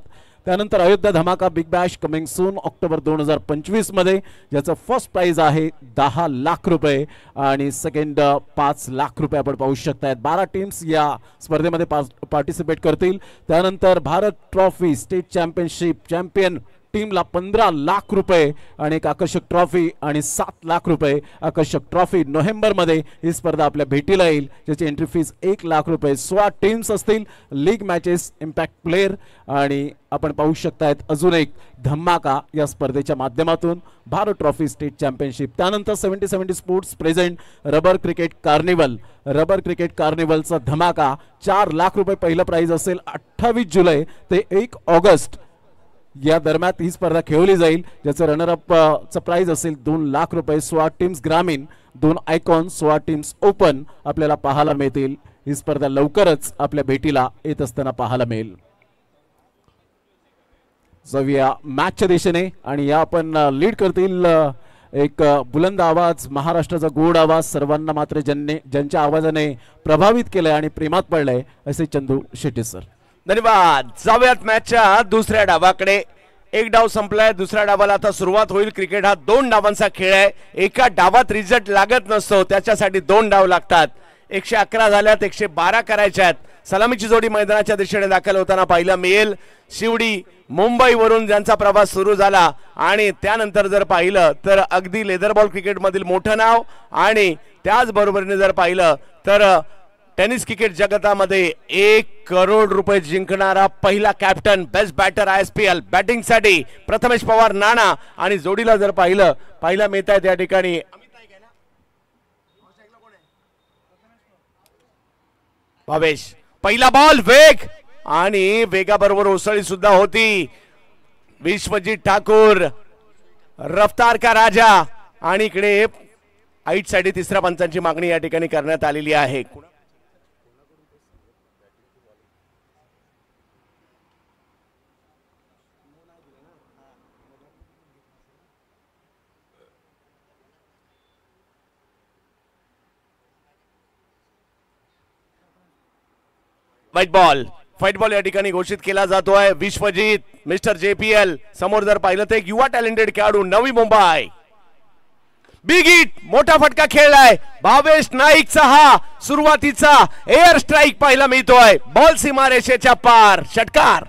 त्यानंतर अयोध्या धमाका big Bash coming soon October 2025 मध्ये, ज्याचं फर्स्ट प्राइज आहे 10 लाख रुपये आणि सेकंड 5 लाख रुपये आपण पाहू शकतायत. 12 टीम्स या स्पर्धेमध्ये पार्टिसिपेट करतील. त्यानंतर Bharat trophy state championship champion टीमला 15 लाख रुपये आणि एक आकर्षक ट्रॉफी आणि 7 लाख रुपये आकर्षक ट्रॉफी. नोव्हेंबरमध्ये ही स्पर्धा आपल्या भेटीला येईल, ज्याची एंट्री फीज 1 लाख रुपये. 16 टीम्स असतील, लीग मॅचेस, इम्पॅक्ट प्लेयर आणि आपण पाहू शकतायत अजून एक धमाका या स्पर्धेच्या माध्यमातून भारत ट्रॉफी स्टेट चॅम्पियनशिप. त्यानंतर 70-70 स्पोर्ट्स प्रेझेंट रबर क्रिकेट कार्निवलचा धमाका 4 लाख रुपये पहिलं प्राइज असेल. 28 जुलै ते 1 ऑगस्ट या दरम्यान ही स्पर्धा खेळवली जाईल, ज्याचं रनरअपचं प्राइज असेल 2 लाख रुपये. 16 टीम्स ग्रामीण, 2 आयकॉन, 16 टीम्स ओपन आपल्याला पाहायला मिळतील. ही स्पर्धा लवकरच आपल्या भेटीला येत असताना पाहायला मिळेल. जाऊया मॅचच्या दिशेने आणि या आपण लीड करतील एक बुलंद आवाज, महाराष्ट्राचा गोड आवाज, सर्वांना मात्र ज्यांच्या आवाजाने प्रभावित केलंय आणि प्रेमात पडलंय असे चंदू शेट्टी सर. धन्यवाद. जाऊयात मॅचच्या दुसऱ्या डावाकडे. एक डाव संपलाय, दुसऱ्या डावाला आता सुरुवात होईल. क्रिकेट हा 2 डावांचा खेळ आहे. एका डावात रिझल्ट लागत नसतो, त्याच्यासाठी 2 डाव लागतात. 111 झाल्यात, 112 करायच्या आहेत. सलामीची जोडी मैदानाच्या दिशेने दाखल होताना पाहायला मिळेल. शिवडी मुंबईवरून ज्यांचा प्रवास सुरू झाला आणि त्यानंतर जर पाहिलं तर अगदी लेदर बॉल क्रिकेटमधील मोठं नाव आणि त्याचबरोबरीने जर पाहिलं तर टेनिस क्रिकेट जगतामध्ये 1 करोड रुपये जिंकणारा पहिला captain, best batter ISPL batting साठी प्रथमेश पवार नाना, आणि जोडीला जर पाहिला मिळत आहे त्या ठिकाणी भावेश. पहिला बॉल वेग, आणि वेगाबरोबर उसळी सुद्धा होती. विश्वजित ठाकूर रफ्तार का राजा, आणि इकडे आईट साठी तिसऱ्या पंचांची मागणी या ठिकाणी करण्यात आलेली आहे. व्हाईट बॉल या ठिकाणी घोषित केला जातोय. विश्वजित मिस्टर JPL समोर जर पाहिलं तर एक युवा टॅलेंटेड खेळाडू नवी मुंबई. बिग हिट, मोठा फटका खेळलाय भावेश नाईकचा. हा सुरुवातीचा एअर स्ट्राईक पाहायला मिळतोय. बॉल सीमारेषेच्या पार, षटकार.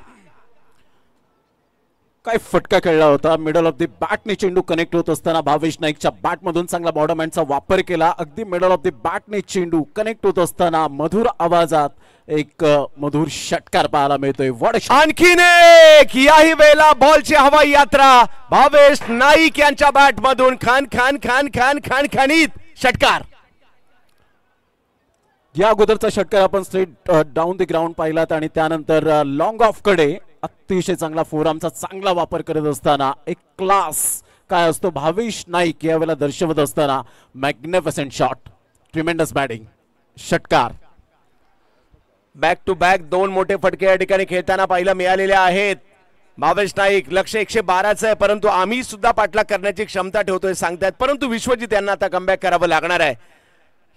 काय फटका खेळला होता. मिडल ऑफ द बॅटने चेंडू कनेक्ट होत असताना भावेश नाईकच्या बॅट मधून चांगला बॉटम हँडचा वापर केला. अगदी मिडल ऑफ द बॅटने चेंडू कनेक्ट होत असताना मधुर आवाजात एक मधुर षटकार पाहायला मिळतोय. आणखीन एक, याही वेळेला बॉलची हवाई यात्रा भावेश नाईक यांच्या बॅट मधून खाणीत षटकार. या अगोदरचा षटकार आपण स्ट्रेट डाऊन द ग्राउंड पाहिलात, आणि त्यानंतर लॉंग ऑफ कडे अतिशय चांगला फोरआर्मचा चांगला वापर करत असताना एक क्लास काय असतो भावेश नाईक यावेळेला दर्शवत असताना मॅग्निफिसंट शॉट, ट्रिमेंडस बॅटिंग, षटकार. बॅक टू बॅक 2 मोठे फटके या ठिकाणी खेळताना पाहायला मिळालेले आहेत. भावेश नाईक लक्ष्य 112चं आहे, परंतु आम्ही सुद्धा पाठलाग करण्याची क्षमता ठेवतोय सांगतायत, परंतु विश्वजित यांना आता कमबॅक करावं लागणार आहे.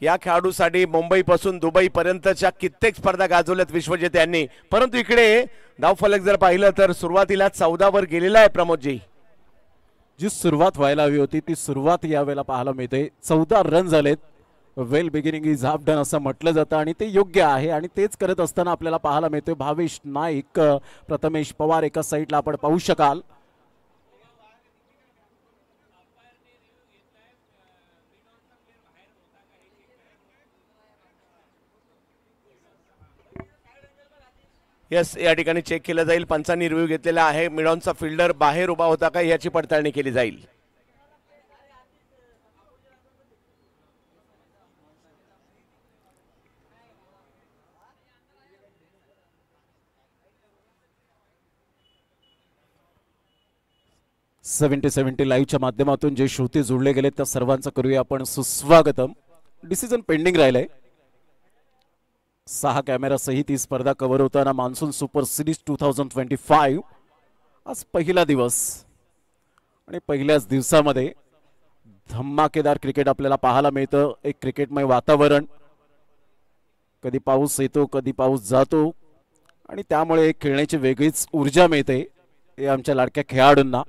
या खेळाडूसाठी मुंबईपासून दुबई पर्यंतच्या कित्येक स्पर्धा गाजवल्यात विश्वजित यांनी, परंतु इकडे धावफलक जर पाहिलं तर सुरुवातीला 14 वर गेलेला आहे. प्रमोदजी, जी सुरुवात व्हायला हवी होती ती सुरुवात यावेळेला पाहायला मिळते. 14 रन झालेत. वेल बिगिनिंग इज हाफ डन असं म्हटलं जातं, आणि ते योग्य आहे, आणि तेच करत असताना आपल्याला पाहायला मिळतोय भावेश नाईक, प्रथमेश पवार एका साईडला आपण पाहू शकाल. यस, या ठिकाणी चेक केलं जाईल. पंचांनी रिव्ह्यू घेतलेला आहे. मिडॉनचा फिल्डर बाहेर उभा होता का याची पडताळणी केली जाईल. सेव्हन्टी लाईव्हच्या माध्यमातून जे श्रोते जोडले गेले त्या सर्वांचं करूया आपण सुस्वागतम. डिसिजन पेंडिंग राहिलंय. 6 कॅमेरा सहित ही स्पर्धा कव्हर होताना मान्सून सुपर सिरीज 2025 आज पहिला दिवस, आणि पहिल्याच दिवसामध्ये धमाकेदार क्रिकेट आपल्याला पाहायला मिळतं. एक क्रिकेटमय वातावरण, कधी पाऊस येतो कधी पाऊस जातो, आणि त्यामुळे एक खेळण्याची वेगळीच ऊर्जा मिळते हे आमच्या लाडक्या खेळाडूंना.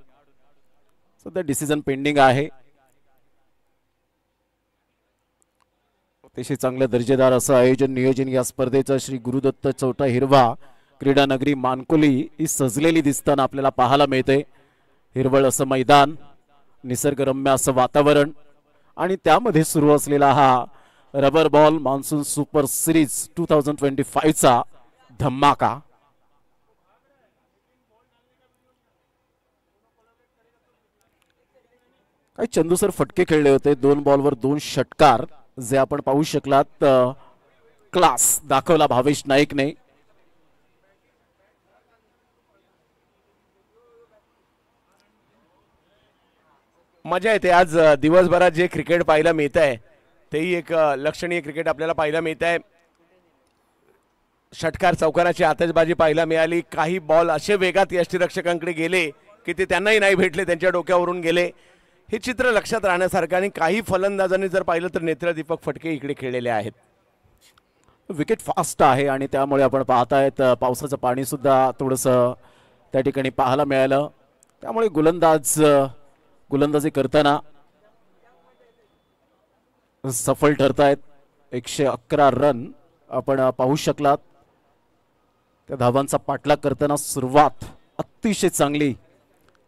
सध्या डिसिजन पेंडिंग आहे. अतिशय चांगलं दर्जेदार असं आयोजन नियोजन या स्पर्धेचं श्री गुरुदत्त चौटा हिरवा क्रीडा नगरी मानकोली ही सजलेली दिसताना आपल्याला पाहायला मिळते. हिरवळ असं मैदान, निसर्गरम्य असं वातावरण, आणि त्यामध्ये सुरू असलेला हा rubber ball monsoon super series 2025चा धमाका. काही चंदूसर फटके खेळले होते. 2 बॉलवर 2 षटकार जे आपण पाहू शकलात. क्लास दाखवला भावेश नाईकने. मजा येते. आज दिवसभरात जे क्रिकेट पाहायला मिळत आहे तेही एक लक्षणीय क्रिकेट आपल्याला पाहायला मिळत आहे. षटकार, चौकाराची आतषबाजी पाहायला मिळाली. काही बॉल असे वेगात यष्टीरक्षकांकडे गेले की ते त्यांनाही नाही भेटले, त्यांच्या डोक्यावरून गेले. हे चित्र लक्षात राहण्यासारखं, आणि काही फलंदाजांनी जर पाहिलं तर नेत्रदीपक फटके इकडे खेळलेले आहेत. विकेट फास्ट आहे, आणि त्यामुळे आपण पाहतायत पावसाचं पाणी सुद्धा थोडंसं त्या ठिकाणी पाहायला मिळालं. त्यामुळे गोलंदाजी करताना सफल ठरतायत. 111 रन आपण पाहू शकलात. त्या धावांचा पाठलाग करताना सुरुवात अतिशय चांगली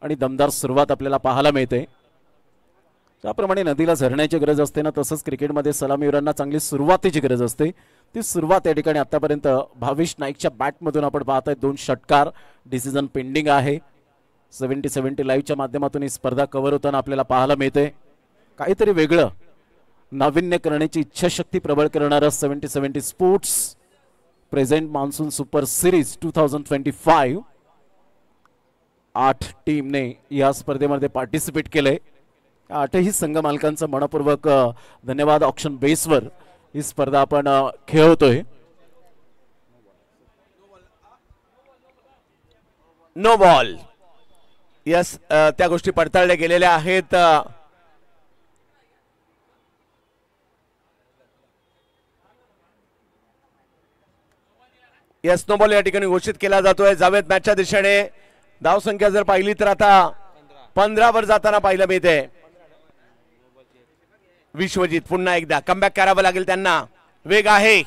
आणि दमदार सुरुवात आपल्याला पाहायला मिळते. त्याप्रमाणे नदीला झरण्याची गरज असते ना, तसंच क्रिकेटमध्ये सलामीवीरांना चांगली सुरुवातीची गरज असते. ती सुरुवात या ठिकाणी आतापर्यंत भावेश नाईकच्या बॅटमधून आपण पाहत आहे. 2 षटकार, डिसिजन पेंडिंग आहे. 70-70 लाईव्हच्या माध्यमातून ही स्पर्धा कव्हर होताना आपल्याला पाहायला मिळते. काहीतरी वेगळं नाविन्य करण्याची इच्छाशक्ती प्रबळ करणारा 70-70 sports present monsoon super series 2025. 8 टीमने या स्पर्धेमध्ये पार्टिसिपेट केले. 8ही संघ मालकांचा मनपूर्वक धन्यवाद. ऑक्शन बेसवर ही स्पर्धा आपण खेळवतोय. No ball. यस, त्या गोष्टी पडताळल्या गेलेल्या आहेत. यस, नो बॉल या ठिकाणी घोषित केला जातोय. जावेद मॅचच्या दिशेने. धाव संख्या जर पाहिली तर आता 15 वर जाताना पाहायला मिळते. विश्वजित पुन्हा एकदा कमबॅक करावं लागेल त्यांना. वेग आहे,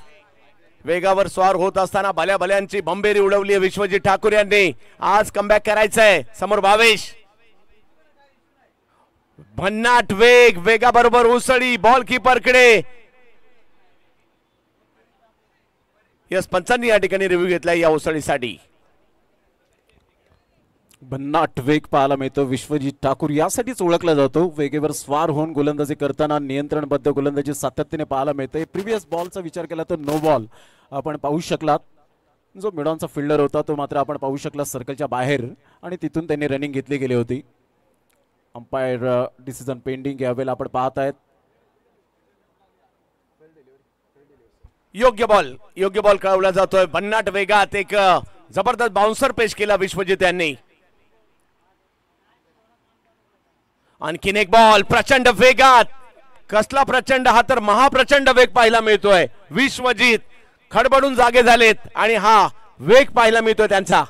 वेगावर स्वार होत असताना भल्या भल्यांची बंबेरी उडवली आहे विश्वजित ठाकूर यांनी. आज कमबॅक करायचंय. समोर भावेश. भन्नाट वेग, वेगाबरोबर उसळी बॉल कीपरकडे. यस, पंचांनी या ठिकाणी रिव्ह्यू घेतला या उसळीसाठी. भन्नाट वेग पाहायला मिळतो. विश्वजित ठाकूर यासाठीच ओळखला जातो. वेगेवर स्वार होऊन गोलंदाजी करताना नियंत्रणबद्ध गोलंदाजी सातत्याने पाहायला मिळते. प्रिव्हियस बॉलचा विचार केला तर नो बॉल आपण पाहू शकलात. जो मिडॉनचा फिल्डर होता तो मात्र आपण पाहू शकला सर्कलच्या बाहेर आणि तिथून त्यांनी रनिंग घेतली गेली होती. अंपायर डिसिजन पेंडिंग यावेळेला आपण पाहत आहेत. योग्य बॉल कळवला जातोय. भन्नाट वेगात एक जबरदस्त बाउन्सर पेश केला विश्वजित यांनी. आणखीन एक बॉल प्रचंड वेगात. कसला प्रचंड, हा तर महाप्रचंड वेग पाहायला मिळतोय. विश्वजित खडबडून जागे झालेत आणि हा वेग पाहायला मिळतोय त्यांचा.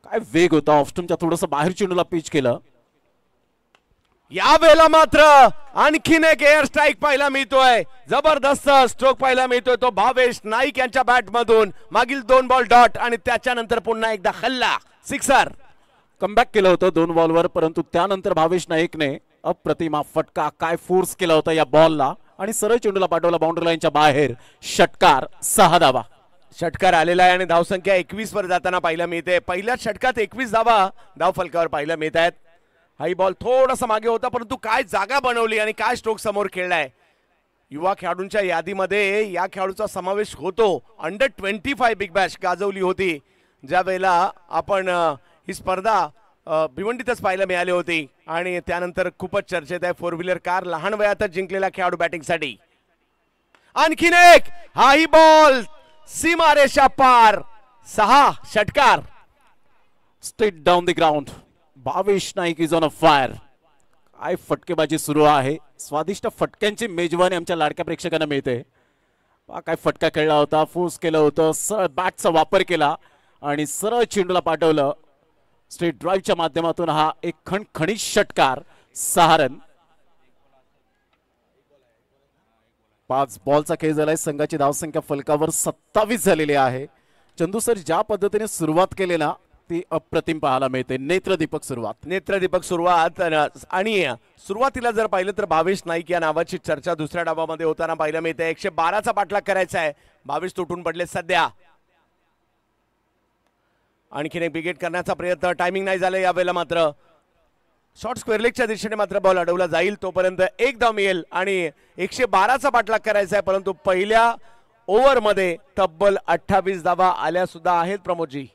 काय वेग होता. ऑफस्टमच्या थोडस बाहेर चेंडूला पिच केलं. यावेळेला मात्र आणखीन एक एअर स्ट्राईक पाहायला मिळतोय. जबरदस्त स्ट्रोक पाहायला मिळतोय तो भावेश नाईक यांच्या बॅट मधून. मागील 2 बॉल डॉट आणि त्याच्यानंतर पुन्हा एकदा हल्ला, सिक्सर. कमबॅक केलं होतं 2 बॉलवर, परंतु त्यानंतर भावेश नाईकने अप्रतिमा फटका, काय फोर्स केला होता या बॉलला आणि सरळ चेंडूला पाठवला बाउंड्री लाईनच्या बाहेर. षटकार, 6 धावा. षटकार आलेला आहे आणि धावसंख्या 21 वर जाताना पाहायला मिळते. पहिल्याच षटकात 21 धावा धाव फलकावर पाहायला मिळत आहेत. हाई बॉल थोडासा मागे होता, परंतु काय जागा बनवली आणि काय स्ट्रोक समोर खेळलाय. युवा खेळाडूंच्या यादीमध्ये या खेळाडूचा समावेश होतो. अंडर 25 बिग बॅश गाजवली होती ज्या वेळेला आपण ही स्पर्धा भिवंडीतच पाहायला मिळाली होती आणि त्यानंतर खूपच चर्चेत आहे. 4 व्हीलर कार लहान वयातच जिंकलेला खेळाडू बॅटिंगसाठी. आणखीन एक, हाही बॉल सीमारेषा पार. 6 षटकार. Straight down the ground. Bhavesh Naik is on a fire. काय फटकेबाजी सुरू आहे. स्वादिष्ट फटक्यांची मेजवानी आमच्या लाडक्या प्रेक्षकांना मिळते. काय फटका खेळला होता, फोर्स केलं होतं, सरळ बॅटचा वापर केला आणि सरळ चेंडूला पाठवलं. स्ट्रेट ड्राईव्हच्या माध्यमातून हा एक खणखणीत षटकार. 6 रन. 5 बॉलचा खेळ झालाय. संघाची धावसंख्या फलकावर 27 झालेली आहे. चंदू सर, ज्या पद्धतीने सुरुवात केली ना ती अप्रतिम पाहायला मिळते. नेत्रदीपक सुरुवात आणि सुरुवातीला जर पाहिलं तर भावेश नाईक या नावाची चर्चा दुसऱ्या डावामध्ये होताना पाहायला मिळते. 112चा पाठलाग करायचा आहे. भावेश तुटून पडले सध्या. आणखीन एक विकेट करण्याचा प्रयत्न, टायमिंग नाही झालं यावेळेला. मात्र शॉर्ट स्क्वेअर लेगच्या दिशेने मात्र बॉल अडवला जाईल. तोपर्यंत 1 धाव मिळेल आणि 112चा पाठलाग करायचा आहे. परंतु पहिल्या ओव्हरमध्ये तब्बल 28 धावा आल्या सुद्धा आहेत. प्रमोदजी,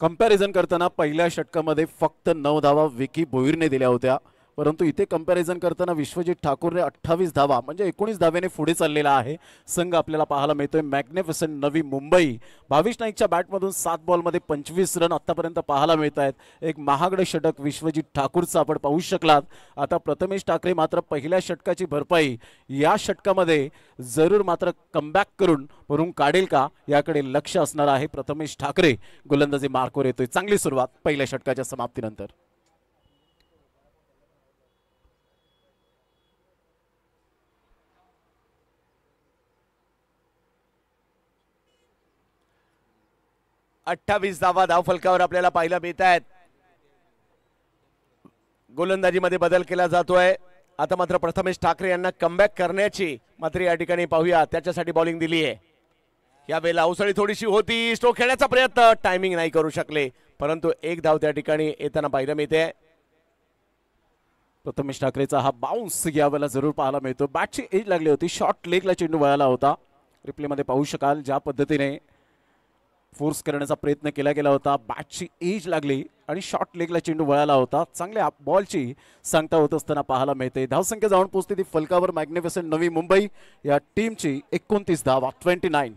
कंपॅरिझन करताना पहिल्या षटकामध्ये फक्त 9 धावा विकी भोईरने दिल्या होत्या, परंतु इथे कंपॅरिझन करताना विश्वजित ठाकूरने 28 धावा म्हणजे 19 धावेने पुढे चाललेला आहे संघ आपल्याला पाहायला मिळतोय. मॅग्निफिसंट नवी मुंबई. भावेश नाईकच्या बॅटमधून 7 बॉलमध्ये 25 रन आतापर्यंत पाहायला मिळत आहेत. एक महागडे षटक विश्वजित ठाकूरचं आपण पाहू शकलात. आता प्रथमेश ठाकरे मात्र पहिल्या षटकाची भरपाई या षटकामध्ये जरूर मात्र कमबॅक करून भरून काढेल का याकडे लक्ष असणार आहे. प्रथमेश ठाकरे गोलंदाजी मार्कवर येतोय. चांगली सुरुवात पहिल्या षटकाच्या समाप्तीनंतर. अठ्ठावीस धावा धाव फलकावर आपल्याला पाहायला मिळत आहेत. गोलंदाजीमध्ये बदल केला जातोय. आता मात्र प्रथमेश ठाकरे यांना कमबॅक करण्याची मात्र या ठिकाणी पाहूया त्याच्यासाठी बॉलिंग दिली आहे. यावेळेला अवसळी थोडीशी होती, स्ट्रोक खेळण्याचा प्रयत्न, टायमिंग नाही करू शकले, परंतु एक धाव त्या ठिकाणी येताना पाहायला मिळते. प्रथमेश ठाकरेचा हा बाउन्स यावेळेला जरूर पाहायला मिळतो. बॅटची एज लागली होती, शॉर्ट लेगला चेंडू वळाला होता. रिप्लेमध्ये पाहू शकाल ज्या पद्धतीने फोर्स करण्याचा प्रयत्न केला गेला होता. बॅटची एज लागली आणि शॉर्ट लेगला चेंडू वळाला होता. चांगल्या बॉलची सांगता होत असताना पाहायला मिळते. धावसंख्या जाऊन पोहोचते ती फलकावर मॅग्निफिसंट नवी मुंबई या टीमची 29 धावा 29.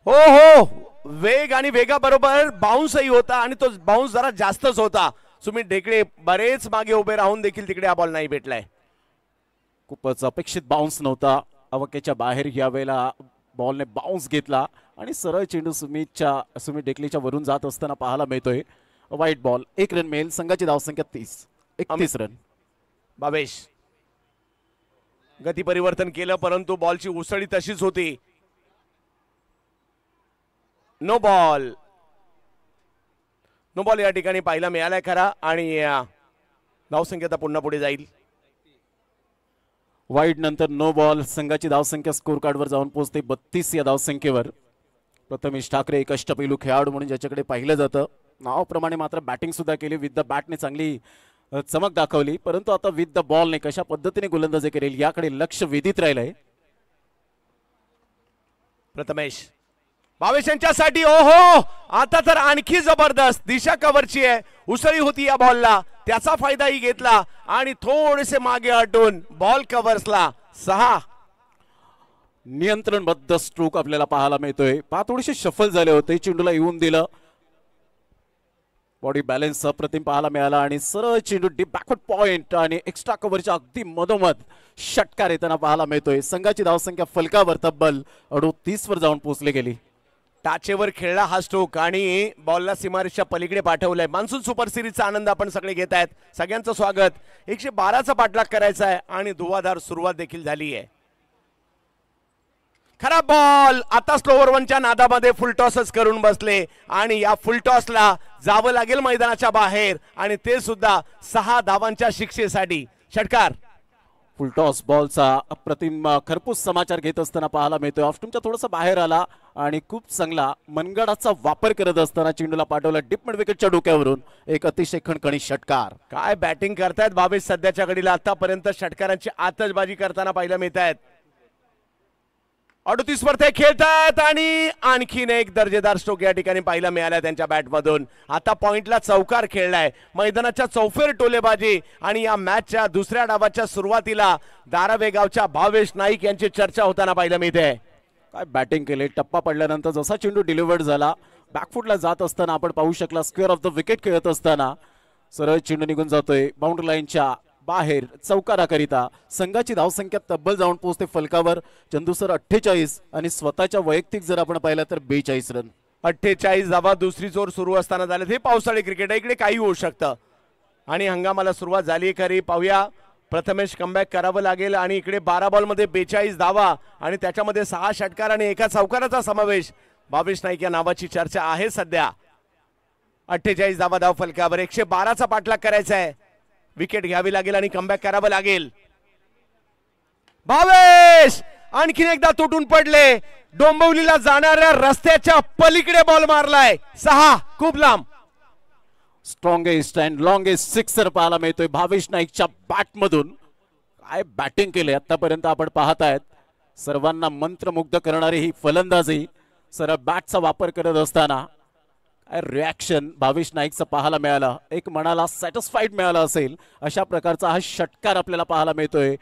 हो हो, वेग आणि वेगाबरोबर बाउन्सही होता आणि तो बाउन्स जरा जास्तच होता. सुमित ढेकळे बरेच मागे उभे राहून देखील तिकडे हा बॉल नाही भेटलाय. खूपच अपेक्षित बाउन्स नव्हता. अवकेच्या बाहेर यावेळेला बॉलने बाउन्स घेतला आणि सरळ चेंडू सुमित ढेकलेच्या वरून जात असताना पाहायला मिळतोय. वाईट बॉल, 1 रन मिळेल. संघाची धावसंख्या 31 रन. भावेश गती परिवर्तन केलं परंतु बॉलची उसळी तशीच होती. नो बॉल या ठिकाणी पाहायला मिळालाय खरा आणि धावसंख्या पुन्हा पुढे जाईल. वाईड नंतर नो बॉल. संघाची धावसंख्या स्कोर कार्डवर जाऊन पोहोचते 32 या धावसंख्येवर. प्रथमेश ठाकरे एक अष्टपैलू खेळाडू म्हणून ज्याच्याकडे पाहिलं जातं. नावाप्रमाणे मात्र बॅटिंग सुद्धा केली. विथ द बॅटने चांगली चमक दाखवली, परंतु आता विथ द बॉलने कशा पद्धतीने गोलंदाजी करेल याकडे लक्ष वेधित राहिलंय प्रथमेश. भावेश यांच्यासाठी ओहो, आता तर आणखी जबरदस्त दिशा कव्हरची आहे. उसळी होती या बॉलला, त्याचा फायदाही घेतला आणि थोडेसे मागे हटून बॉल कव्हर्सला 6. नियंत्रणबद्ध स्ट्रोक आपल्याला पाहायला मिळतोय. थोडेसे शफल झाले होते, चेंडूला येऊन दिलं. बॉडी बॅलन्स अप्रतिम पाहायला मिळाला आणि सरळ चेंडू डीप बॅकवर्ड पॉइंट आणि एक्स्ट्रा कव्हरच्या अगदी मधोमध षटकार येताना पाहायला मिळतोय. संघाची धावसंख्या फलकावर तब्बल 38 वर जाऊन पोहोचली गेली. टाचेवर खेळला हा स्ट्रोक आणि बॉलला सीमारेषच्या पलीकडे पाठवलाय. मान्सून सुपर सिरीजचा आनंद आपण सगळे घेत आहेत. सगळ्यांचं स्वागत. 112चा पाठलाग करायचा आहे आणि धुवाधार सुरुवात देखील झाली आहे. खरा बॉल. आता स्लोवर वनच्या नादामध्ये फुलटॉसच करून बसले आणि या फुलटॉसला जावं लागेल मैदानाच्या बाहेर आणि ते सुद्धा 6 धावांच्या शिक्षेसाठी. षटकार. फुलटॉस बॉलचा अप्रतिम खरपूस समाचार घेत असताना पाहायला मिळतोय. ऑफस्टमच्या थोडासा बाहेर आला आणि खूप चांगला मनगडाचा वापर करत असताना चेंडूला पाठवला डीप मिड विकेटच्या डोक्यावरून. एक अतिशय खणखणी षटकार. काय बॅटिंग करतायत भावेश सध्याच्या घडीला. आतापर्यंत षटकारांची आतषबाजी करताना पाहायला मिळत आहेत. 38 वर ते खेळतात आणि आणखीन एक दर्जेदार स्ट्रोक या ठिकाणी पाहायला मिळाला त्यांच्या बॅटमधून. आता पॉइंटला चौकार खेळलाय. मैदानाच्या चौफेर टोलेबाजी आणि या मॅचच्या दुसऱ्या डावाच्या सुरुवातीला दारावेगावच्या भावेश नाईक यांची चर्चा होताना पाहायला मिळते. काय बॅटिंग केले. टप्पा पडल्यानंतर जसा चेंडू डिलिव्हर्ड झाला, बॅकफुटला जात असताना आपण पाहू शकला स्क्वेअर ऑफ द विकेट खेळत असताना सरळ चेंडू निघून जातोय बाउंड्री लाईनच्या बाहेर चौकाराकरिता. संघाची धावसंख्या तब्बल जाऊन पोहोचते फलकावर चंदू सर 48 आणि स्वतःच्या वैयक्तिक जर आपण पाहिलं तर 42 रन. 48 धावा दुसरी जोर सुरू असताना झाले. हे पावसाळी क्रिकेट आहे, इकडे काही होऊ शकतं आणि हंगामाला सुरुवात झाली खरी. पाहूया प्रथमेश कमबॅक करावं लागेल आणि इकडे 12 बॉलमध्ये 42 धावा आणि त्याच्यामध्ये 6 षटकार आणि एका चौकाराचा समावेश. भावेश नाईक या नावाची चर्चा आहे सध्या. 48 धावा धाव फलकावर. 112चा पाठलाग करायचा आहे. विकेट घ्यावी लागेल आणि कमबॅक करावं लागेल. भावेश आणखीन एकदा तुटून पडले. डोंबिवलीला जाणाऱ्या रस्त्याच्या पलीकडे बॉल मारलाय. 6 खूप लांब. स्ट्रॉंगेस्ट अँड लॉंगेस्ट सिक्सर पाहायला मिळतोय भावेश नाईकच्या बॅटमधून. काय बॅटिंग केले आतापर्यंत आपण पाहत आहेत. सर्वांना मंत्रमुग्ध करणारी ही फलंदाजी सरळ बॅटचा वापर करत असताना रिॲक्शन भावेश नाईकचं पाहायला मिळालं. एक मनाला सॅटिस्फाईड मिळाला असेल अशा प्रकारचा हा षटकार आपल्याला पाहायला मिळतोय.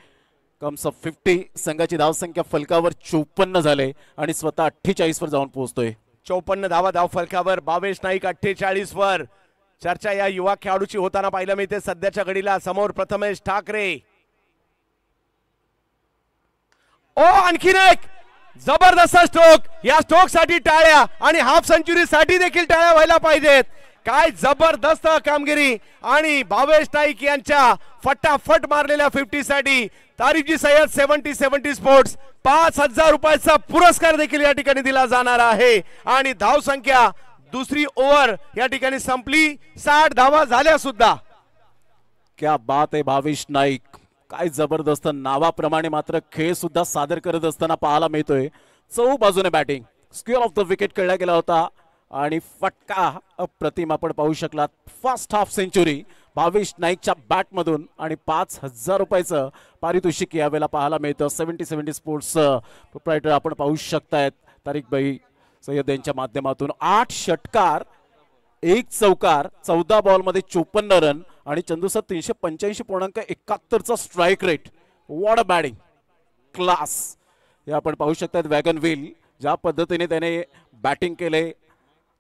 Comes of 50. संघाची धावसंख्या फलकावर 54 झाले आणि स्वतः 48 वर जाऊन पोहोचतोय. 54 धावा धाव फलकावर. भावेश नाईक 48 वर. चर्चा या युवा खेळाडूची होताना पाहायला मिळते सध्याच्या घडीला. समोर प्रथमेश ठाकरे. ओ आणखीन एक जबरदस्त स्ट्रोक. या स्ट्रोक साठी टाळ्या आणि हाफ सेंचुरी साठी देखील टाळ्या व्हायला पाहिजेत. काय जबरदस्त कामगिरी आणि भावेश नाईक यांच्या फटाफट मारलेल्या 50 साठी तारिकजी सय्यद 70 स्पोर्ट्स 5,000 रुपयाचा पुरस्कार देखील या ठिकाणी दिला जाणार आहे। आणि धाव संख्या दुसरी ओव्हर या ठिकाणी संपली, 60 धावा झाल्या सुद्धा। क्या बात आहे भावेश नाईक, काय जबरदस्त नावाप्रमाणे मात्र खेळ सुद्धा सादर करत असताना पाहायला मिळतोय। चौ बाजूने batting, square off the wicket खेळला गेला होता आणि फटका अप्रतिम आपण पाहू शकलात। फर्स्ट हाफ सेंचुरी भावेश नाईकच्या बॅट मधून आणि 5,000 रुपयाचं पारितोषिक यावेळेला पाहायला मिळतं। 70 स्पोर्ट्स प्रोप्रायटर आपण पाहू शकतायत तारिक भाई सय्यद यांच्या माध्यमातून 8 षटकार 1 चौकार 14 बॉल मध्ये 54 रन आणि चंदू सर 385.71चा strike rate. What a batting class हे आपण पाहू शकतात। वॅगन व्हील ज्या पद्धतीने त्याने बॅटिंग केले,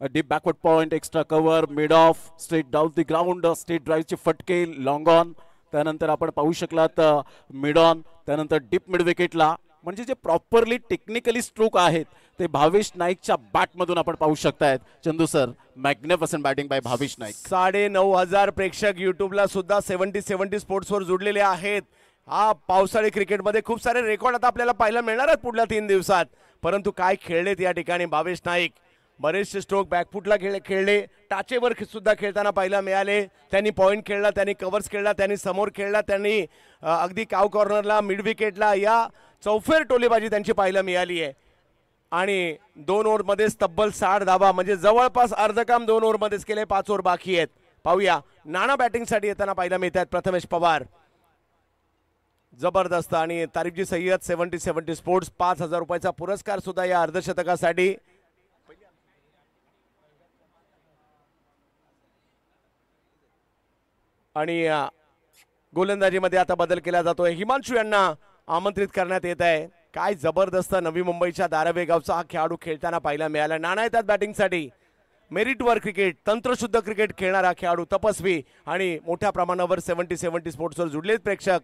deep backward point, extra cover, mid off, straight down the ground, straight ड्राईव्हचे फटके, लॉंग ऑन, त्यानंतर आपण पाहू शकलात मिड ऑन, त्यानंतर डीप मिड विकेटला, म्हणजे जे प्रॉपरली टेक्निकली स्ट्रोक आहेत ते भावेश नाईकच्या बॅट मधून आपण पाहू शकतायत। Chandu sir, magnificent batting by Bhavesh Naik. 9,500 प्रेक्षक युट्यूबला सुद्धा 70 स्पोर्ट्स वर जुडलेले आहेत। हा पावसाळी क्रिकेटमध्ये खूप सारे रेकॉर्ड आता आपल्याला पाहायला मिळणार आहेत पुढल्या 3 दिवसात, परंतु काय खेळलेत या ठिकाणी भावेश नाईक। बरेचसे स्ट्रोक बॅकफुटला खेळले, टाचेवर सुद्धा खेळताना पाहायला मिळाले। त्यांनी पॉइंट खेळला, त्यांनी कव्हर्स खेळला, त्यांनी समोर खेळला, त्यांनी अगदी काव कॉर्नरला, मिड विकेटला या चौफेर टोलेबाजी त्यांची पाहायला मिळाली आहे। आणि 2 ओव्हरमध्ये तब्बल 60 धावा, म्हणजे जवळपास अर्ध काम 2 ओव्हरमध्येच केले, 5 ओव्हर बाकी आहेत। पाहूया नाना बॅटिंगसाठी येताना पाहायला मिळतात। प्रथमेश पवार जबरदस्त आणि तारिकजी सय्यद 70 स्पोर्ट्स 5,000 रुपयाचा पुरस्कार सुद्धा या अर्धशतकासाठी। आणि गोलंदाजीमध्ये आता बदल केला जातोय, हिमांशू यांना आमंत्रित करण्यात येत आहे। काय जबरदस्त नवी मुंबईच्या धारावी गावचा हा खेळाडू खेळताना पाहायला मिळाला। नाना येतात बॅटिंगसाठी। मेरिटवर क्रिकेट, तंत्रशुद्ध क्रिकेट खेळणारा खेळाडू तपस्वी आणि मोठ्या प्रमाणावर 70 स्पोर्ट्सवर जुडलेत प्रेक्षक।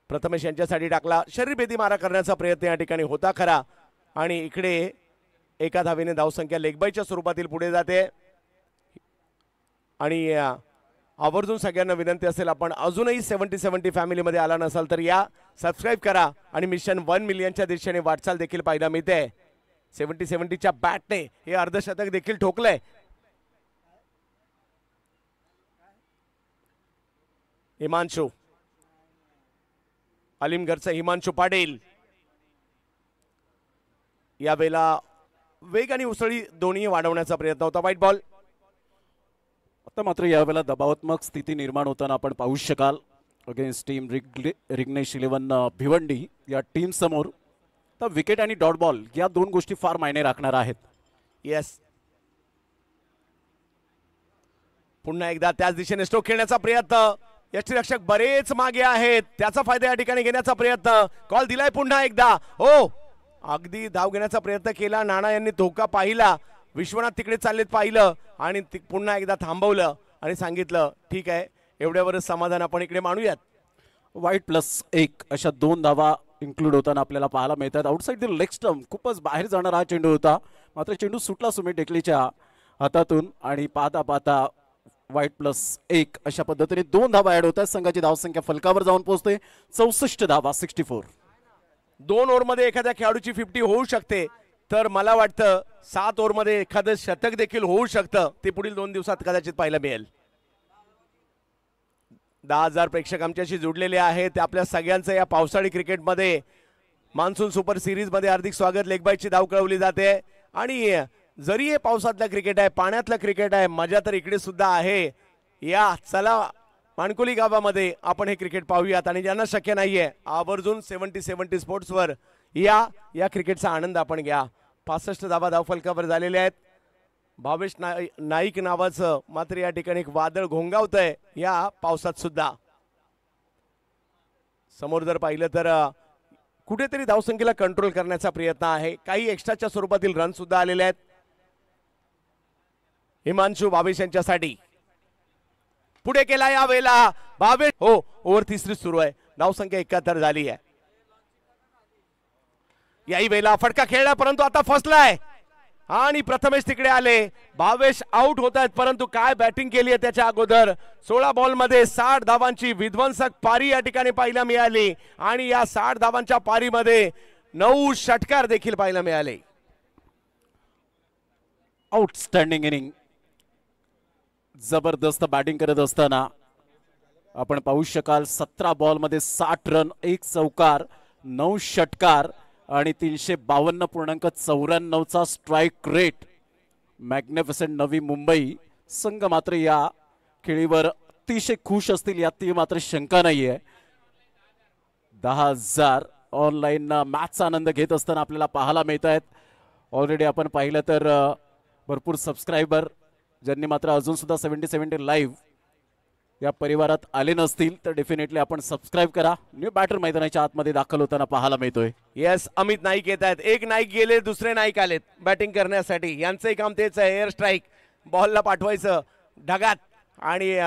प्रथमेश यांच्यासाठी टाकला, शरीरभेदी मारा करण्याचा प्रयत्न या ठिकाणी होता खरा आणि इकडे एका धावेने धावसंख्या लेगबाईच्या स्वरूपातील पुढे जाते। आणि आवर्जून सगळ्यांना विनंती असेल, आपण अजूनही 70 फॅमिलीमध्ये आला नसाल तर या, सबस्क्राईब करा आणि मिशन 1 मिलियनच्या दिशेने वाटचाल देखील पाहायला मिळते। 70च्या बॅटने हे अर्धशतक देखील ठोकलंय। हिमांशू, अलीमगडचा हिमांशू पाटील यावेळेला वेग आणि उसळी दोन्ही वाढवण्याचा प्रयत्न होता। White ball. आता मात्र यावेळेला दबावात्मक स्थिती निर्माण होताना आपण पाहू शकाल अगेन्स्ट टीम रिग्नेश 11 भिवंडी या टीम समोर। तर विकेट आणि डॉट बॉल या 2 गोष्टी फार मायने राखणार आहेत। येस, पुन्हा एकदा त्याच दिशेने स्ट्रोक खेळण्याचा प्रयत्न, यष्टीरक्षक बरेच मागे आहेत, त्याचा फायदा या ठिकाणी घेण्याचा प्रयत्न, कॉल दिलाय पुन्हा एकदा। हो, अगदी धाव घेण्याचा प्रयत्न केला, नाना यांनी धोका पाहिला, विश्वनाथ तिकडे चाललेत पाहिलं आणि पुन्हा एकदा थांबवलं आणि सांगितलं ठीक आहे, एवढ्यावरच समाधान आपण इकडे मानूयात। वाईट +1 अशा 2 धावा इन्क्लूड होताना आपल्याला पाहायला मिळतात। आउटसाइड द लेग स्टंप, खूपच बाहेर जाणारा हा चेंडू होता, मात्र चेंडू सुटला सुमित टेकलीच्या हातातून आणि पाहता वाईट +1 अशा पद्धतीने 2 धावा ऍड होतात। संघाची धावसंख्या फलकावर जाऊन पोहोचते 64 धावा 64। 2 ओव्हरमध्ये एखाद्या खेळाडूची 50 होऊ शकते, तर मला वाटतं 7 ओव्हरमध्ये एखादं शतक देखील होऊ शकतं, ते पुढील 2 दिवसात कदाचित पाहायला मिळेल। 10,000 प्रेक्षक आमच्याशी जुडलेले आहेत। आपल्या सगळ्यांचं या पावसाळी क्रिकेटमध्ये मान्सून सुपर सिरीज मध्ये हार्दिक स्वागत। लेगबाईची धाव कळवली जाते आणि जरी हे पावसातलं क्रिकेट आहे, पाण्यातलं क्रिकेट आहे, मजा तर इकडे सुद्धा आहे। या चला माणकोली गावामध्ये आपण हे क्रिकेट पाहूयात आणि ज्यांना शक्य नाहीये आवर्जून 70 स्पोर्ट्सवर या क्रिकेटचा आनंद आपण घ्या। 65 धावा धावफलकावर झालेले आहेत। भावेश नाईक नावाचं मात्र या ठिकाणी एक वादळ घोंगावतंय या पावसात सुद्धा। समोर जर पाहिलं तर कुठेतरी धावसंख्येला कंट्रोल करण्याचा प्रयत्न आहे, काही एक्स्ट्राच्या स्वरूपातील रन सुद्धा आलेले आहेत। हिमांशू भावेश यांच्यासाठी पुढे केला या वेळेला भावेश। हो, ओव्हर 3री सुरू आहे, धावसंख्या 71 झाली आहे। याही वेळेला फटका खेळला, परंतु आता फसलाय आणि प्रथमेश तिकडे आले. भावेश आउट होत आहेत, परंतु काय बॅटिंग केली आहे त्याच्या अगोदर. 16 बॉल मध्ये 60 धावांची विध्वंसक पारी या ठिकाणी पाहायला मिळाली आणि या 60 धावांच्या पारीमध्ये 9 षटकार देखील पाहायला मिळाले. Outstanding inning. जबरदस्त बॅटिंग करत असताना आपण पाहू शकाल 17 बॉल मध्ये 60 रन, 1 चौकार, 9 षटकार आणि 352.94चा strike rate. Magnificent Navi Mumbai संघ मात्र या खेळीवर अतिशय खुश असतील यात मात्र शंका नाहीये. 10,000 ऑनलाईन मॅचचा आनंद घेत असताना आपल्याला पाहायला मिळत आहेत. ऑलरेडी आपण पाहिलं तर भरपूर सबस्क्रायबर ज्यांनी मात्र अजून सुद्धा 70 लाईव्ह या परिवारात आले नसतील तर डेफिनेटली आपण सबस्क्राईब करा. न्यू बॅटर मैदानाच्या आतमध्ये दाखल होताना पाहायला मिळतोय. येस, अमित नाईक येत आहेत. एक नाईक गेले, दुसरे नाईक आलेत बॅटिंग करण्यासाठी. यांचंही काम तेच आहे, एअर स्ट्राईक बॉलला पाठवायचं ढगात. आणि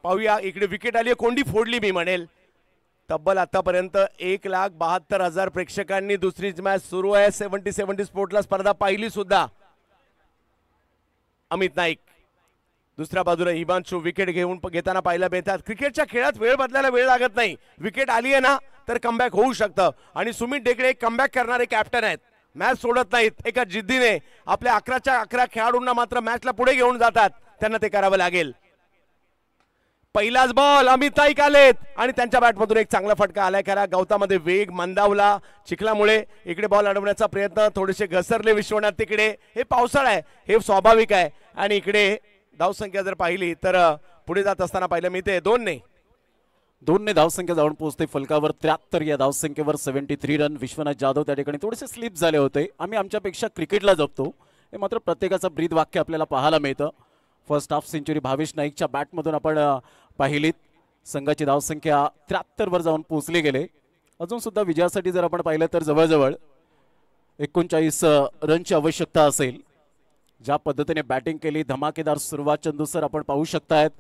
पाहूया इकडे विकेट आली, कोंडी फोडली मी म्हणेल. तब्बल आतापर्यंत 1,72,000 प्रेक्षकांनी दुसरी मॅच सुरू आहे 70 स्पोर्टला स्पर्धा पाहिली सुद्धा. अमित नाईक दुसऱ्या बाजूला हिमांशू विकेट घेताना पाहायला मिळतात. क्रिकेटच्या खेळात वेळ बदलायला वेळ लागत नाही. विकेट आली आहे ना तर कमबॅक होऊ शकतं आणि सुमित ढेकळे कमबॅक करणारे कॅप्टन आहेत. मॅच सोडत नाहीत. एका जिद्दीने आपल्या 11च्या 11 खेळाडूंना मात्र मॅचला पुढे घेऊन जातात. त्यांना ते करावं लागेल. पहिलाच बॉल, अमित नाईक आलेत आणि त्यांच्या बॅटमधून एक चांगला फटका आलाय. खरा गवतामध्ये वेग मंदावला चिखलामुळे. इकडे बॉल अडवण्याचा प्रयत्न, थोडेसे घसरले विश्वनाथ तिकडे. हे पावसाळा आहे, हे स्वाभाविक आहे. आणि इकडे धावसंख्या जर पाहिली तर पुढे जात असताना पाहिलं मी ते 2 धावसंख्या जाऊन पोहोचते फलकावर. 73 या धावसंख्येवर 73 रन. विश्वनाथ जाधव त्या ठिकाणी थोडेसे स्लिप झाले होते. आम्ही आमच्यापेक्षा क्रिकेटला जपतो हे मात्र प्रत्येकाचं ब्रीद वाक्य आपल्याला पाहायला मिळतं. फर्स्ट हाफ सेंचुरी भावेश नाईकच्या बॅटमधून आपण पाहिलीत. संघाची धावसंख्या 73 वर जाऊन पोहोचली गेले. अजून सुद्धा विजयासाठी जर आपण पाहिलं तर जवळजवळ 39 रनची आवश्यकता असेल. ज्या पद्धतीने बॅटिंग केली, धमाकेदार सुरुवात चंदू सर आपण पाहू शकतायत.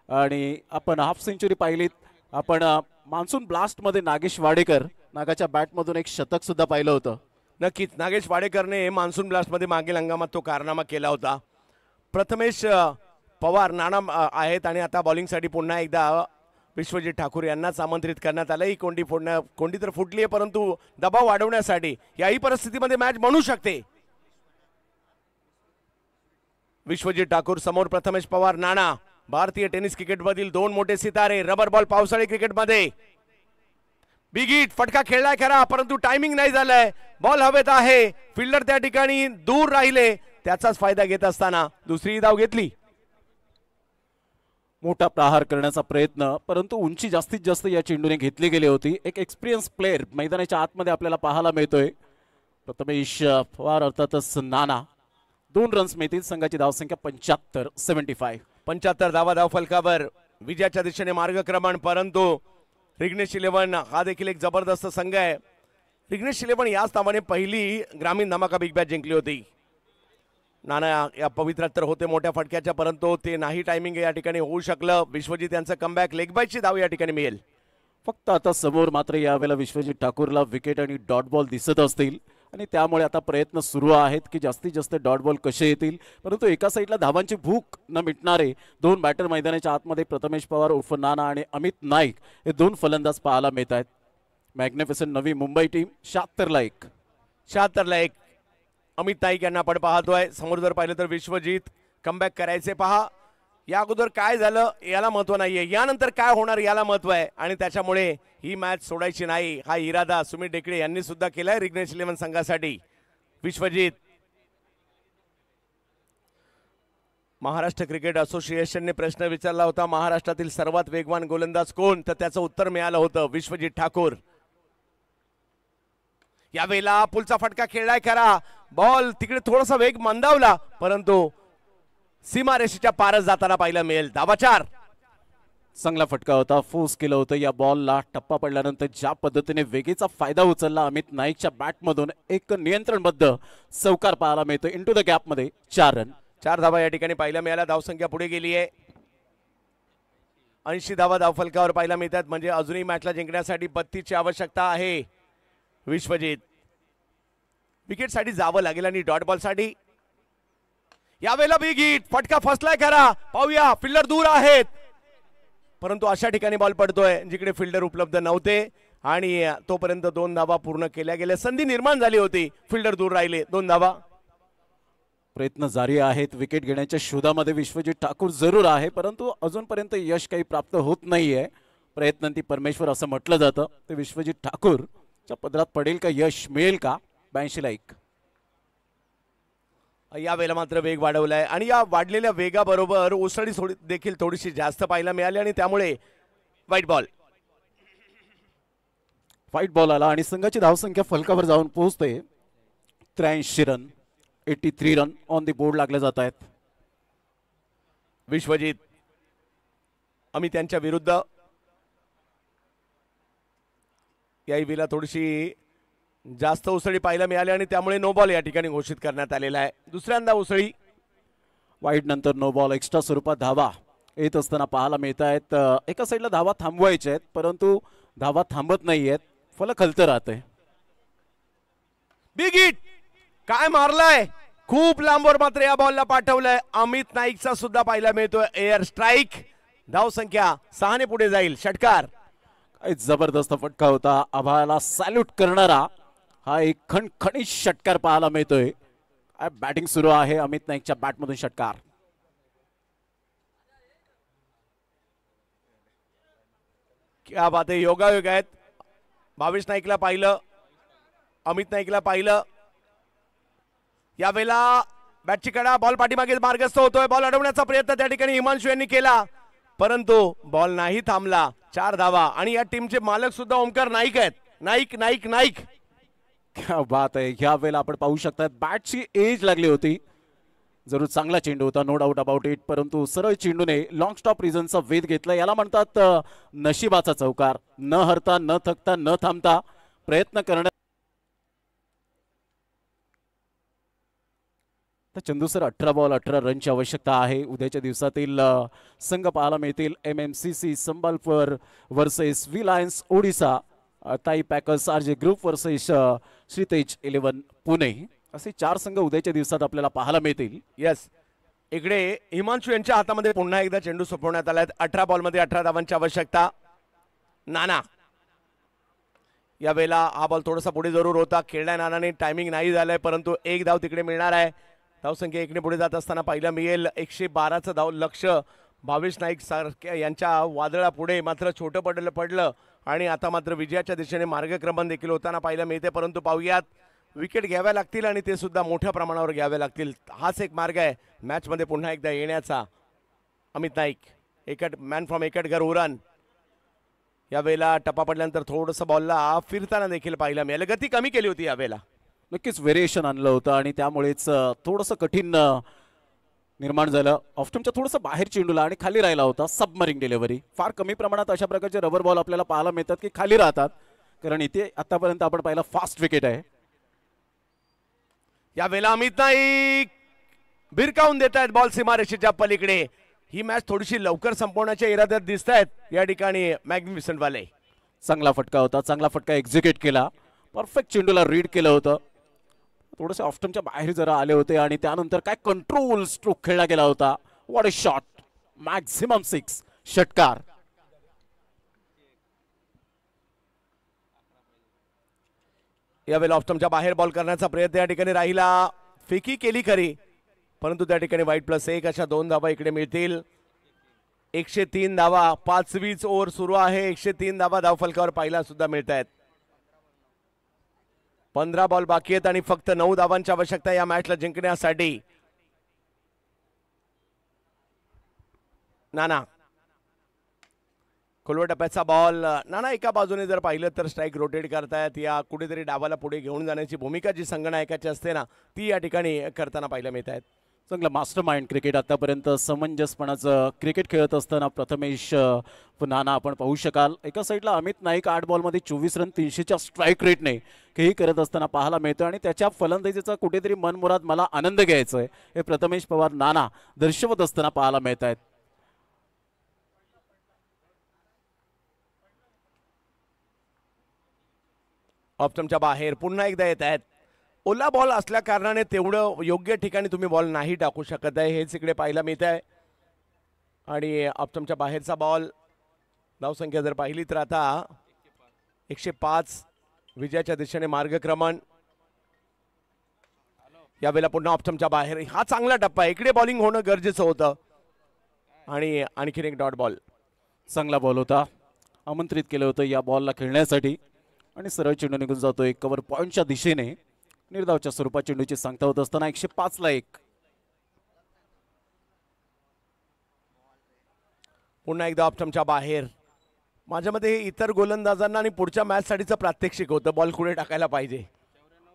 आणि आपण हाफ सेंचुरी पाहिलीत. आपण मान्सून ब्लास्ट मध्ये नागेश वाडेकर नागाच्या बॅटमधून एक शतक सुद्धा पाहिलं होतं. नक्कीच नागेश वाडेकरने मान्सून ब्लास्ट मध्ये मागील हंगामात तो कारनामा केला होता. प्रथमेश पवार नाना आहेत आणि आता बॉलिंगसाठी पुन्हा एकदा विश्वजित ठाकूर यांनाच आमंत्रित करण्यात आलं. ही कोंडी तर फुटली आहे, परंतु दबाव वाढवण्यासाठी याही परिस्थितीमध्ये मॅच बनू शकते. विश्वजित ठाकूर समोर प्रथमेश पवार नाना. भारतीय टेनिस क्रिकेटमधील 2 मोठे सितारे. रबर बॉल पावसाळी क्रिकेटमध्ये बिग हिट फटका खेळलाय खरा, परंतु टायमिंग नाही झालंय. बॉल हवेत आहे, फिल्डर त्या ठिकाणी दूर राहिले. त्याचाच फायदा घेत असताना दुसरी धाव घेतली. मोठा प्रहार करण्याचा प्रयत्न, परंतु उंची जास्तीत जास्त या चेंडूने घेतली गेली होती. एक एक्सपिरियन्स प्लेअर मैदानाच्या आतमध्ये आपल्याला पाहायला मिळतोय. प्रथमेश पवार अर्थातच नाना. 2 रन्स मिळतील. संघाची धावसंख्या 75 धावा धाव फलकावर. विजयाच्या दिशेने मार्गक्रमण, परंतु रिग्नेश 11 हा देखील एक जबरदस्त संघ आहे. रिग्नेश 11 याच नावाने पहिली ग्रामीण धमाका बिग बॅच जिंकली होती. नाना या पवित्रात तर होते मोठ्या फटक्याच्या, परंतु ते नाही टायमिंग या ठिकाणी होऊ शकलं. विश्वजित यांचं कमबॅक, लेग बायची धाव या ठिकाणी मिळेल. फक्त आता समोर मात्र यावेळेला विश्वजित ठाकूरला विकेट आणि डॉट बॉल दिसत असतील आणि त्यामुळे आता प्रयत्न सुरू आहेत की जास्तीत जास्त डॉट बॉल कसे येतील. परंतु एका साईडला धावांची भूक न मिटणारे 2 बॅटर मैदानाच्या आतमध्ये प्रथमेश पवार उर्फ नाना आणि अमित नाईक हे 2 फलंदाज पाहायला मिळत आहेत. मॅग्निफिसंट नवी मुंबई टीम 76 ला 1. अमित नाईक यांना आपण पाहतोय. समोर जर पाहिलं तर विश्वजित कमबॅक करायचे. पहा या अगोदर काय झालं याला महत्व नाहीये, यानंतर काय होणार याला महत्व आहे आणि त्याच्यामुळे ही मॅच सोडायची नाही हा इरादा सुमित ढेकळे यांनी सुद्धा केलाय रिग्नेश 11 संघासाठी. विश्वजित. महाराष्ट्र क्रिकेट असोसिएशनने प्रश्न विचारला होता महाराष्ट्रातील सर्वात वेगवान गोलंदाज कोण, तर त्याचं उत्तर मिळालं होतं विश्वजित ठाकूर. यावेळेला पुलचा फटका खेळलाय खरा. बॉल तिकडे थोडासा वेग मंदावला, परंतु सीमारेषेच्या पारच जाताना पाहायला मिळेल. धावा 4. चांगला फटका होता. फोर्स केलं होतं या बॉलला. टप्पा पडल्यानंतर ज्या पद्धतीने वेगेचा फायदा उचलला अमित नाईकच्या बॅटमधून एक नियंत्रणबद्ध चौकार पाहायला मिळतो. इंटू द गॅप मध्ये 4 रन. 4 धावा या ठिकाणी पाहायला मिळाल्या. धावसंख्या पुढे गेली आहे. 80 धावा धावफलकावर पाहायला मिळतात. म्हणजे अजूनही मॅचला जिंकण्यासाठी 32 ची आवश्यकता आहे. विश्वजित विकेटसाठी जावं लागेल आणि डॉट बॉलसाठी यावेळेला बिग हिट, फटका फसलाय खरा, पाहूया फिल्डर दूर आहेत, परंतु अशा ठिकाणी बॉल पडतोय जिकडे फिल्डर उपलब्ध नव्हते आणि तोपर्यंत 2 धावा पूर्ण केल्या गेल्या. संधी निर्माण झाली होती, फिल्डर दूर राहिले. 2 धावा. प्रयत्न जारी आहेत विकेट घेण्याच्या शोधामध्ये विश्वजित ठाकूर जरूर आहे, परंतु अजूनपर्यंत यश काही प्राप्त होत नाहीये. प्रयत्नांती परमेश्वर असं म्हटलं जातं. ते विश्वजित ठाकूरच्या पदरात पडेल का, यश मिळेल का? 82 ला 1. यावेळेला मात्र वेग वाढवलाय आणि या वाढलेल्या वेगाबरोबर उसळी देखील थोडीशी जास्त पाहायला मिळाली आणि त्यामुळे व्हाईट बॉल. व्हाईट बॉल आला आणि संघाची धावसंख्या फलकावर जाऊन पोहोचते 83 run. 83 run on the board लागले जात आहेत. विश्वजित अमित यांच्या विरुद्ध यावेळेला थोडीशी जास्त उसळी पाहायला मिळाली आणि त्यामुळे नो बॉल या ठिकाणी घोषित करण्यात आलेला आहे. दुसऱ्यांदा उसळी. वाईड नंतर नो बॉल. एक्स्ट्रा स्वरूपात धावा येत असताना पाहायला मिळत आहेत. एका साईडला धावा थांबवायच्या आहेत, परंतु धावा थांबत नाहीयेत, फलक हलतं राहतंय. बिग हिट, काय मारलाय, खूप लांबवर मात्र या बॉलला पाठवलंय. अमित नाईकचा सुद्धा पाहायला मिळतोय एअर स्ट्राईक. धावसंख्या 6 ने पुढे जाईल. षटकार. काय जबरदस्त फटका होता. आभाळाला सॅल्यूट करणारा हा एक खणखणीत षटकार पाहायला मिळतोय. बॅटिंग सुरू आहे अमित नाईकच्या बॅटमधून. षटकार. क्या बात आहे, योगायोग आहेत. भावेश नाईकला पाहिलं, अमित नाईकला पाहिलं. यावेळेला बॅटची कडा, बॉल पाठीमागे मार्गस्थ होतोय. बॉल अडवण्याचा प्रयत्न त्या ठिकाणी हिमांशू यांनी केला, परंतु बॉल नाही थांबला. 4 धावा आणि या टीमचे मालक सुद्धा ओमकार नाईक आहेत. नाईक नाईक नाईक. क्या बात आहे. ह्या वेळेला आपण पाहू शकता बॅटची एज लागली होती. जरूर चांगला चेंडू होता, नो डाऊट अबाउट इट, परंतु सरळ चेंडूने लॉंग स्टॉप रिझनचा वेध घेतला. याला म्हणतात नशिबाचा चौकार. न हरता, न थकता, न थांबता प्रयत्न करण्या. चंदू सर, 18 बॉल 18 रनची आवश्यकता आहे. उद्याच्या दिवसातील संघ पाहायला मिळतील MMCC Sambalpur versus V Lions Odisha, Tai packers RJ group versus Shritej 11 Pune. असे 4 संघ उद्याच्या दिवसात आपल्याला पाहायला मिळतील. यस, इकडे हिमांशू यांच्या हातामध्ये पुन्हा एकदा चेंडू सोपवण्यात आलाय. 18 बॉलमध्ये 18 धावांची आवश्यकता. नाना यावेळेला हा बॉल थोडासा पुढे जरूर होता. खेळण्या नानाने टायमिंग नाही झालाय, परंतु 1 धाव तिकडे मिळणार आहे. धावसंख्या 1 ने पुढे जात असताना पाहायला मिळेल. 112चं धाव लक्ष भावेश नाईक सारख्या यांच्या वादळा पुढे मात्र छोटं पडलं आणि आता मात्र विजयाच्या दिशेने मार्गक्रमण देखील होताना पाहायला मिळते. परंतु पाहूयात, विकेट घ्याव्या लागतील आणि ते सुद्धा मोठ्या प्रमाणावर घ्यावे लागतील. हाच एक मार्ग आहे मॅचमध्ये पुन्हा एकदा येण्याचा. Amit Naik man from Ektaghar Uran. यावेळेला टप्पा पडल्यानंतर थोडंसं बॉलला फिरताना देखील पाहायला मिळालं. गती कमी केली होती यावेळेला. नक्कीच व्हेरिएशन आणलं होतं आणि त्यामुळेच थोडंसं कठीण निर्माण झालं. ऑफ्टमच्या थोडंसं बाहेर चेंडूला आणि खाली राहिला होता. सबमरिंग डिलिव्हरी. फार कमी प्रमाणात अशा प्रकारचे रबर बॉल आपल्याला पाहायला मिळतात की खाली राहतात, कारण इथे आतापर्यंत आपण पाहिलं फास्ट विकेट आहे. यावेळेला अमित नाईक भिरकावून देत आहेत बॉल सीमारेषेच्या पलीकडे. ही मॅच थोडीशी लवकर संपवण्याच्या इराद्यात दिसत आहेत या ठिकाणी मॅग्निफिसंट वाले. चांगला फटका होता, चांगला फटका एक्झिक्यूट केला. परफेक्ट चेंडूला रीड केलं होतं. थोडंसं ऑफ्टमच्या बाहेर जरा आले होते आणि त्यानंतर काय कंट्रोल स्ट्रोक खेळला गेला होता. What a shot. मॅक्झिमम 6. षटकार. यावेळेला ऑफ्टमच्या बाहेर बॉल करण्याचा प्रयत्न या ठिकाणी राहिला. फेकी केली खरी, परंतु त्या ठिकाणी वाईट+1 अशा 2 धावा इकडे मिळतील. 103 धावा. 5वीच ओव्हर सुरू आहे. 103 धावा धावफलकावर पाहायला सुद्धा मिळत आहेत. 15 बॉल बाकी आहेत आणि फक्त 9 धावांची आवश्यकता या मॅचला जिंकण्यासाठी. नाना खोलवर टप्प्याचा बॉल. नाना एका बाजूने जर पाहिलं तर स्ट्राईक रोटेट करतायत. या कुठेतरी डावाला पुढे घेऊन जाण्याची भूमिका जी संघनायकाची असते ना, ती या ठिकाणी करताना पाहायला मिळत आहेत. चांगलं मास्टर माइंड क्रिकेट. आतापर्यंत समंजसपणाचं क्रिकेट खेळत असताना प्रथमेश नाना आपण पाहू शकाल. एका साईडला अमित नाईक 8 बॉलमध्ये 24 रन 300च्या स्ट्राईक रेटने हेही करत असताना पाहायला मिळतं आणि त्याच्या फलंदाजीचा कुठेतरी मनमुराद मला आनंद घ्यायचा आहे हे प्रथमेश पवार नाना दर्शवत असताना पाहायला मिळत आहेत. ऑप्टमच्या बाहेर पुन्हा एकदा येत आहेत. ओला बॉल असल्या कारणाने तेवढं योग्य ठिकाणी तुम्ही बॉल नाही टाकू शकत आहे, हेच इकडे पाहायला मिळत आहे. आणि ऑप्टमच्या बाहेरचा बॉल. धावसंख्या जर पाहिली तर आता 105 विजयाच्या दिशेने मार्गक्रमण. यावेळेला पुन्हा ऑप्टमच्या बाहेर. हा चांगला टप्पा आहे, इकडे बॉलिंग होणं गरजेचं होतं. आणि आणखीन एक डॉट बॉल. चांगला बॉल होता, आमंत्रित केलं होतं या बॉलला खेळण्यासाठी आणि सरळ चेंडू निघून जातोय कव्हर पॉईंटच्या दिशेने. निर्धावच्या स्वरूपात चेंडूची सांगता होत असताना 105 ला 1. पुन्हा एकदा ऑप्टमच्या बाहेर. माझ्या मते हे इतर गोलंदाजांना आणि पुढच्या मॅचसाठीचं प्रात्यक्षिक होतं, बॉल कुठे टाकायला पाहिजे.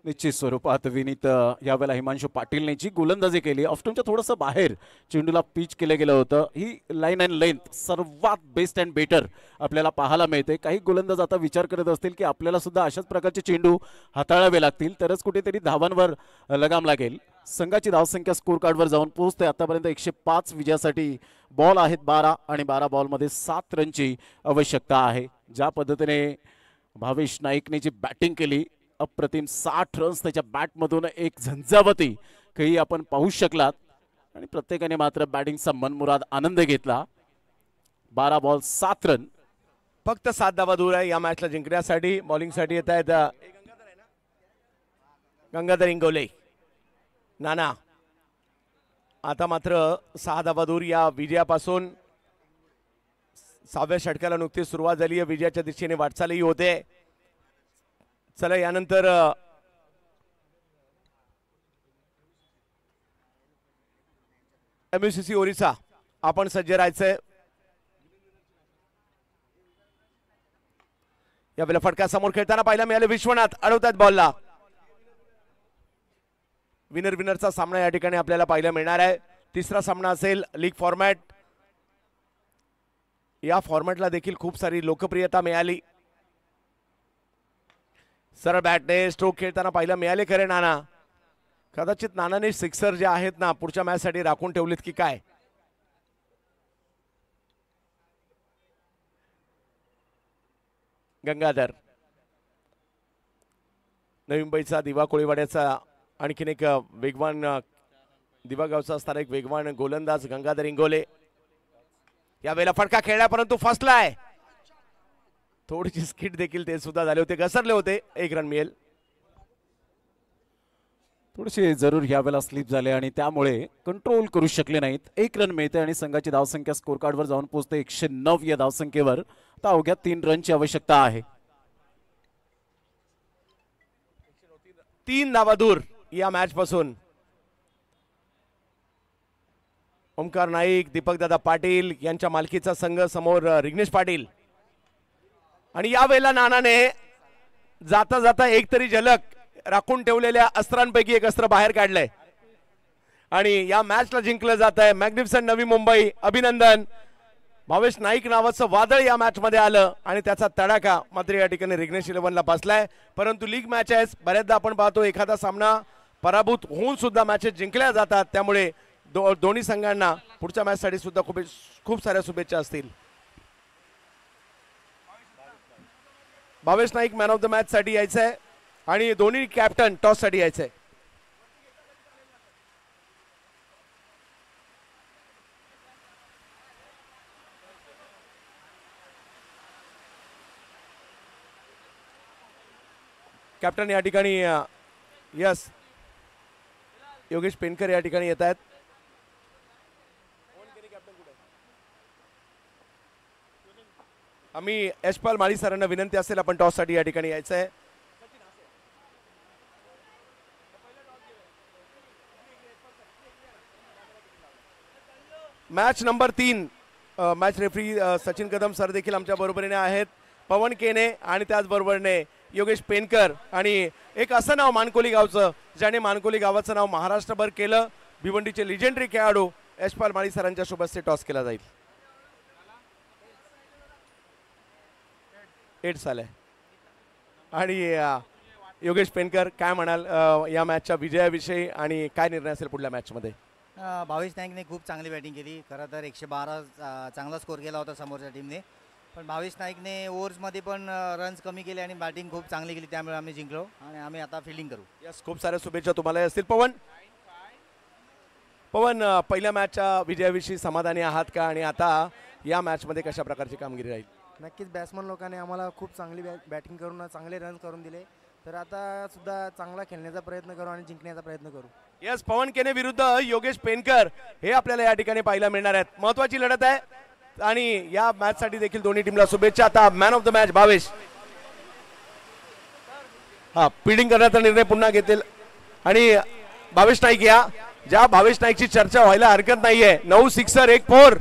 निश्चित स्वरूपात विनीत यावेळेला हिमांशु पाटीलने जी गोलंदाजी केली ऑफ्टनच्या थोडंसं बाहेर चेंडूला पिच केलं गेलं होतं. ही लाईन अँड लेंथ सर्वात बेस्ट अँड बेटर आपल्याला पाहायला मिळते. काही गोलंदाज आता विचार करत असतील की आपल्याला सुद्धा अशाच प्रकारचे चेंडू हाताळावे लागतील तरच कुठेतरी धावांवर लगाम लागेल. संघाची धावसंख्या स्कोर कार्डवर जाऊन पोहोचते. आतापर्यंत 105 विजयासाठी बॉल आहेत 12 आणि 12 बॉलमध्ये 7 रनची आवश्यकता आहे. ज्या पद्धतीने भावेश नाईकने जी बॅटिंग केली अप्रतिम 60 रन्स त्याच्या बॅटमधून एक झंझावती काही आपण पाहू शकलात आणि प्रत्येकाने मात्र बॅटिंगचा मनमुराद आनंद घेतला. 12 बॉल 7 रन. फक्त 7 धावा दूर आहे या मॅचला जिंकण्यासाठी. बॉलिंगसाठी येत आहेत गंगाधर इंगोले. नाना आता मात्र 6 धावा दूर या विजयापासून. 6व्या षटकाला नुकतीच सुरुवात झाली आहे, विजयाच्या दिशेने वाटचालही होते. चला यानंतर MUCC ओरिसा आपण सज्ज राहायचंय. यावेळेला फटका समोर खेळताना पाहायला मिळाले. विश्वनाथ अडवतात बॉलला. विनर विनरचा सामना या ठिकाणी आपल्याला पाहायला मिळणार आहे. तिसरा सामना असेल लीग फॉर्मॅट. या फॉर्मॅटला देखील खूप सारी लोकप्रियता मिळाली. सरळ बॅटने स्ट्रोक खेळताना पाहायला मिळाले खरे नाना. कदाचित नानाने सिक्सर जे आहेत ना पुढच्या मॅचसाठी राखून ठेवलेत की काय. गंगाधर नवी मुंबईचा दिवा कोळीवाड्याचा आणखीन एक वेगवान दिवा गावचा असणारा एक वेगवान गोलंदाज गंगाधर इंगोले. यावेळेला फटका खेळला परंतु फसलाय. थोडीशी स्किट देखील ते सुद्धा झाले होते, घसरले होते. 1 रन मिळेल. थोडेसे जरूर यावेळेला स्लिप झाले आणि त्यामुळे कंट्रोल करू शकले नाहीत. 1 रन मिळते आणि संघाची धावसंख्या स्कोर कार्डवर जाऊन पोहोचते 109 या धावसंख्येवर. आता अवघ्या 3 रनची आवश्यकता आहे. 3 धावा दूर या मॅच पासून. ओमकार नाईक, दीपकदादा पाटील यांच्या मालकीचा संघ समोर रिग्नेश पाटील. आणि यावेळेला नानाने जाता जाता एक तरी झलक राखून ठेवलेल्या अस्त्रांपैकी एक अस्त्र बाहेर काढलंय आणि या मॅचला जिंकलं जात आहे. मॅग्निफिसंट नवी मुंबई, अभिनंदन. भावेश नाईक नावाचं वादळ या मॅच मध्ये आलं आणि त्याचा तडाखा मात्र या ठिकाणी रिग्नेश 11ला बसलाय. परंतु लीग मॅचेस बऱ्याचदा आपण पाहतो एखादा सामना पराभूत होऊन सुद्धा मॅचेस जिंकल्या जातात. त्यामुळे दोन्ही संघांना पुढच्या मॅचसाठी सुद्धा खूप साऱ्या शुभेच्छा असतील. Bhavesh Naik man of the match साठी यायचंय आणि दोन्ही कॅप्टन टॉस साठी यायचंय. कॅप्टन या ठिकाणी यस योगेश पेनकर या ठिकाणी येत आहेत. आम्ही यशपाल माळी सरांना विनंती असेल आपण टॉस साठी या ठिकाणी यायचं आहे. Match number 3 match referee Sachin Kadam sir देखील आमच्या बरोबरीने आहेत. पवन केने आणि त्याचबरोबरने योगेश पेनकर आणि एक असं नाव मानकोली गावचं ज्याने मानकोली गावाचं नाव महाराष्ट्रभर केलं. भिवंडीचे लिजेंडरी खेळाडू यशपाल माळी सरांच्या शुभ हस्ते टॉस केला जाईल. 8 झालंय. आणि योगेश पेनकर काय म्हणाल या मॅचच्या विजयाविषयी आणि काय निर्णय असेल पुढल्या मॅचमध्ये. भावेश नाईकने खूप चांगली बॅटिंग केली. खरं तर 112 चांगला स्कोर केला होता समोरच्या टीमने पण भावेश नाईकने ओव्हर्समध्ये पण रन्स कमी केले आणि बॅटिंग खूप चांगली केली, त्यामुळे आम्ही जिंकलो आणि आम्ही आता फिल्डिंग करू. यस, खूप साऱ्या शुभेच्छा तुम्हाला असतील. पवन, पहिल्या मॅचच्या विजयाविषयी समाधानी आहात का आणि आता या मॅचमध्ये कशा प्रकारची कामगिरी राहील? नक्कीच बॅट्समन लोकांनी आम्हाला खूप चांगली बॅटिंग करून चांगले रन करून दिले, तर आता सुद्धा चांगला खेळण्याचा प्रयत्न करू आणि जिंकण्याचा प्रयत्न करू. यस, पवन केने विरुद्ध योगेश पेनकर हे आपल्याला या ठिकाणी पाहायला मिळणार आहेत. महत्वाची लढत आहे आणि या मॅच साठी देखील दोन्ही टीमला शुभेच्छा. आता man of the match Bhavesh. हा, फिल्डिंग करण्याचा निर्णय पुन्हा घेतील आणि भावेश नाईक, या ज्या भावेश नाईकची चर्चा व्हायला हरकत नाहीये. 9 सिक्सर 1 4,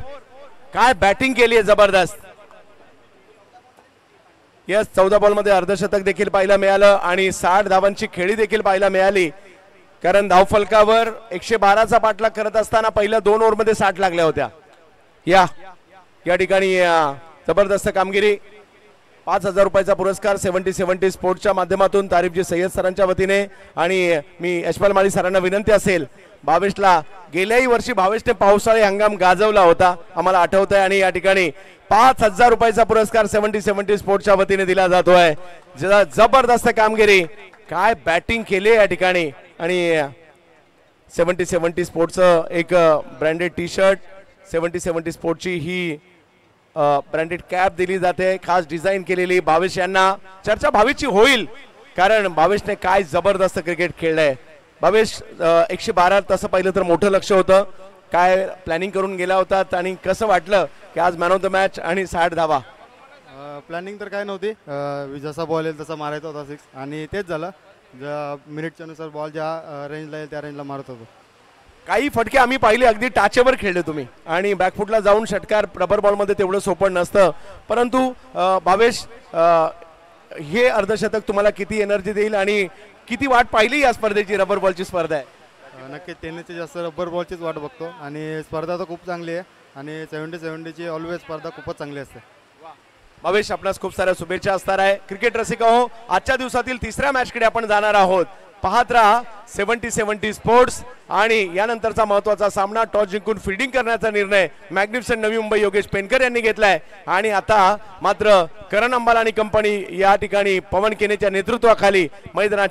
काय बॅटिंग केली आहे जबरदस्त. यस, 14 बॉल मध्ये अर्धशतक देखील पाहायला मिळालं आणि 60 धावांची खेळी देखील पाहायला मिळाली, कारण धावफलकावर 112चा पाठलाग करत असताना पहिल्या 2 ओव्हरमध्ये 60 लागल्या होत्या. या ठिकाणी जबरदस्त कामगिरी. 5,000 रुपयाचा पुरस्कार 70-70 स्पोर्ट्सच्या माध्यमातून तारीफजी सय्यद सरांच्या वतीने. आणि मी यशपाल माळी सरांना विनंती असेल, भावेशला गेल्याही वर्षी भावेशने पावसाळी हंगाम गाजवला होता, आम्हाला आठवतंय, आणि या ठिकाणी 5,000 रुपयाचा पुरस्कार 70-70 स्पोर्ट्सच्या वतीने दिला जातोय. जबरदस्त कामगिरी, काय बॅटिंग केली या ठिकाणी. आणि 70-70 स्पोर्ट्सचं एक ब्रँडेड टी शर्ट, 70-70 स्पोर्ट्सची ही ब्रँडेड कॅप दिली जाते, खास डिझाईन केलेली. भावेश यांना चर्चा भावेशची होईल, कारण भावेशने काय जबरदस्त क्रिकेट खेळलंय. भावेश 112 तसं पाहिलं तर मोठं लक्ष होतं, काय प्लॅनिंग करून गेला होता आणि कसं वाटलं की आज मॅन ऑफ द मॅच आणि 60 धावा? प्लॅनिंग तर काय नव्हती, जसा बॉल येईल तसा मारायचा होता 6 आणि तेच झालं. मिनिटच्या नुसार बॉल ज्या रेंजला येईल त्या रेंजला मारत होतो. काही फटके आम्ही पाहिले, अगदी टाचेवर खेळले तुम्ही आणि बॅकफुटला जाऊन षटकार रबर बॉलमध्ये तेवढं सोपं नसतं. परंतु भावेश, हे अर्धशतक तुम्हाला किती एनर्जी देईल आणि किती वाट पाहिली या स्पर्धेची? रबर बॉलची स्पर्धा आहे, नक्की टेनिसची जास्त रबर बॉलचीच वाट बघतो आणि स्पर्धा तर खूप चांगली आहे आणि 70-70ची ऑलवेज स्पर्धा खूपच चांगली असते. भावेश, आपणास खूप साऱ्या शुभेच्छा असणार आहे. क्रिकेट रसिका हो, आजच्या दिवसातील तिसऱ्या मॅचकडे आपण जाणार आहोत. पाहत राहा 70-70 स्पोर्ट्स. आणि यानंतरचा महत्वाचा सामना, टॉस जिंकून फिल्डिंग करण्याचा निर्णय मॅग्निफिसंट नवी मुंबई योगेश पेनकर यांनी घेतलाय. आणि आता मात्र करण अंबालानी कंपनी या ठिकाणी पवन केनेच्या नेतृत्वाखाली मैदानात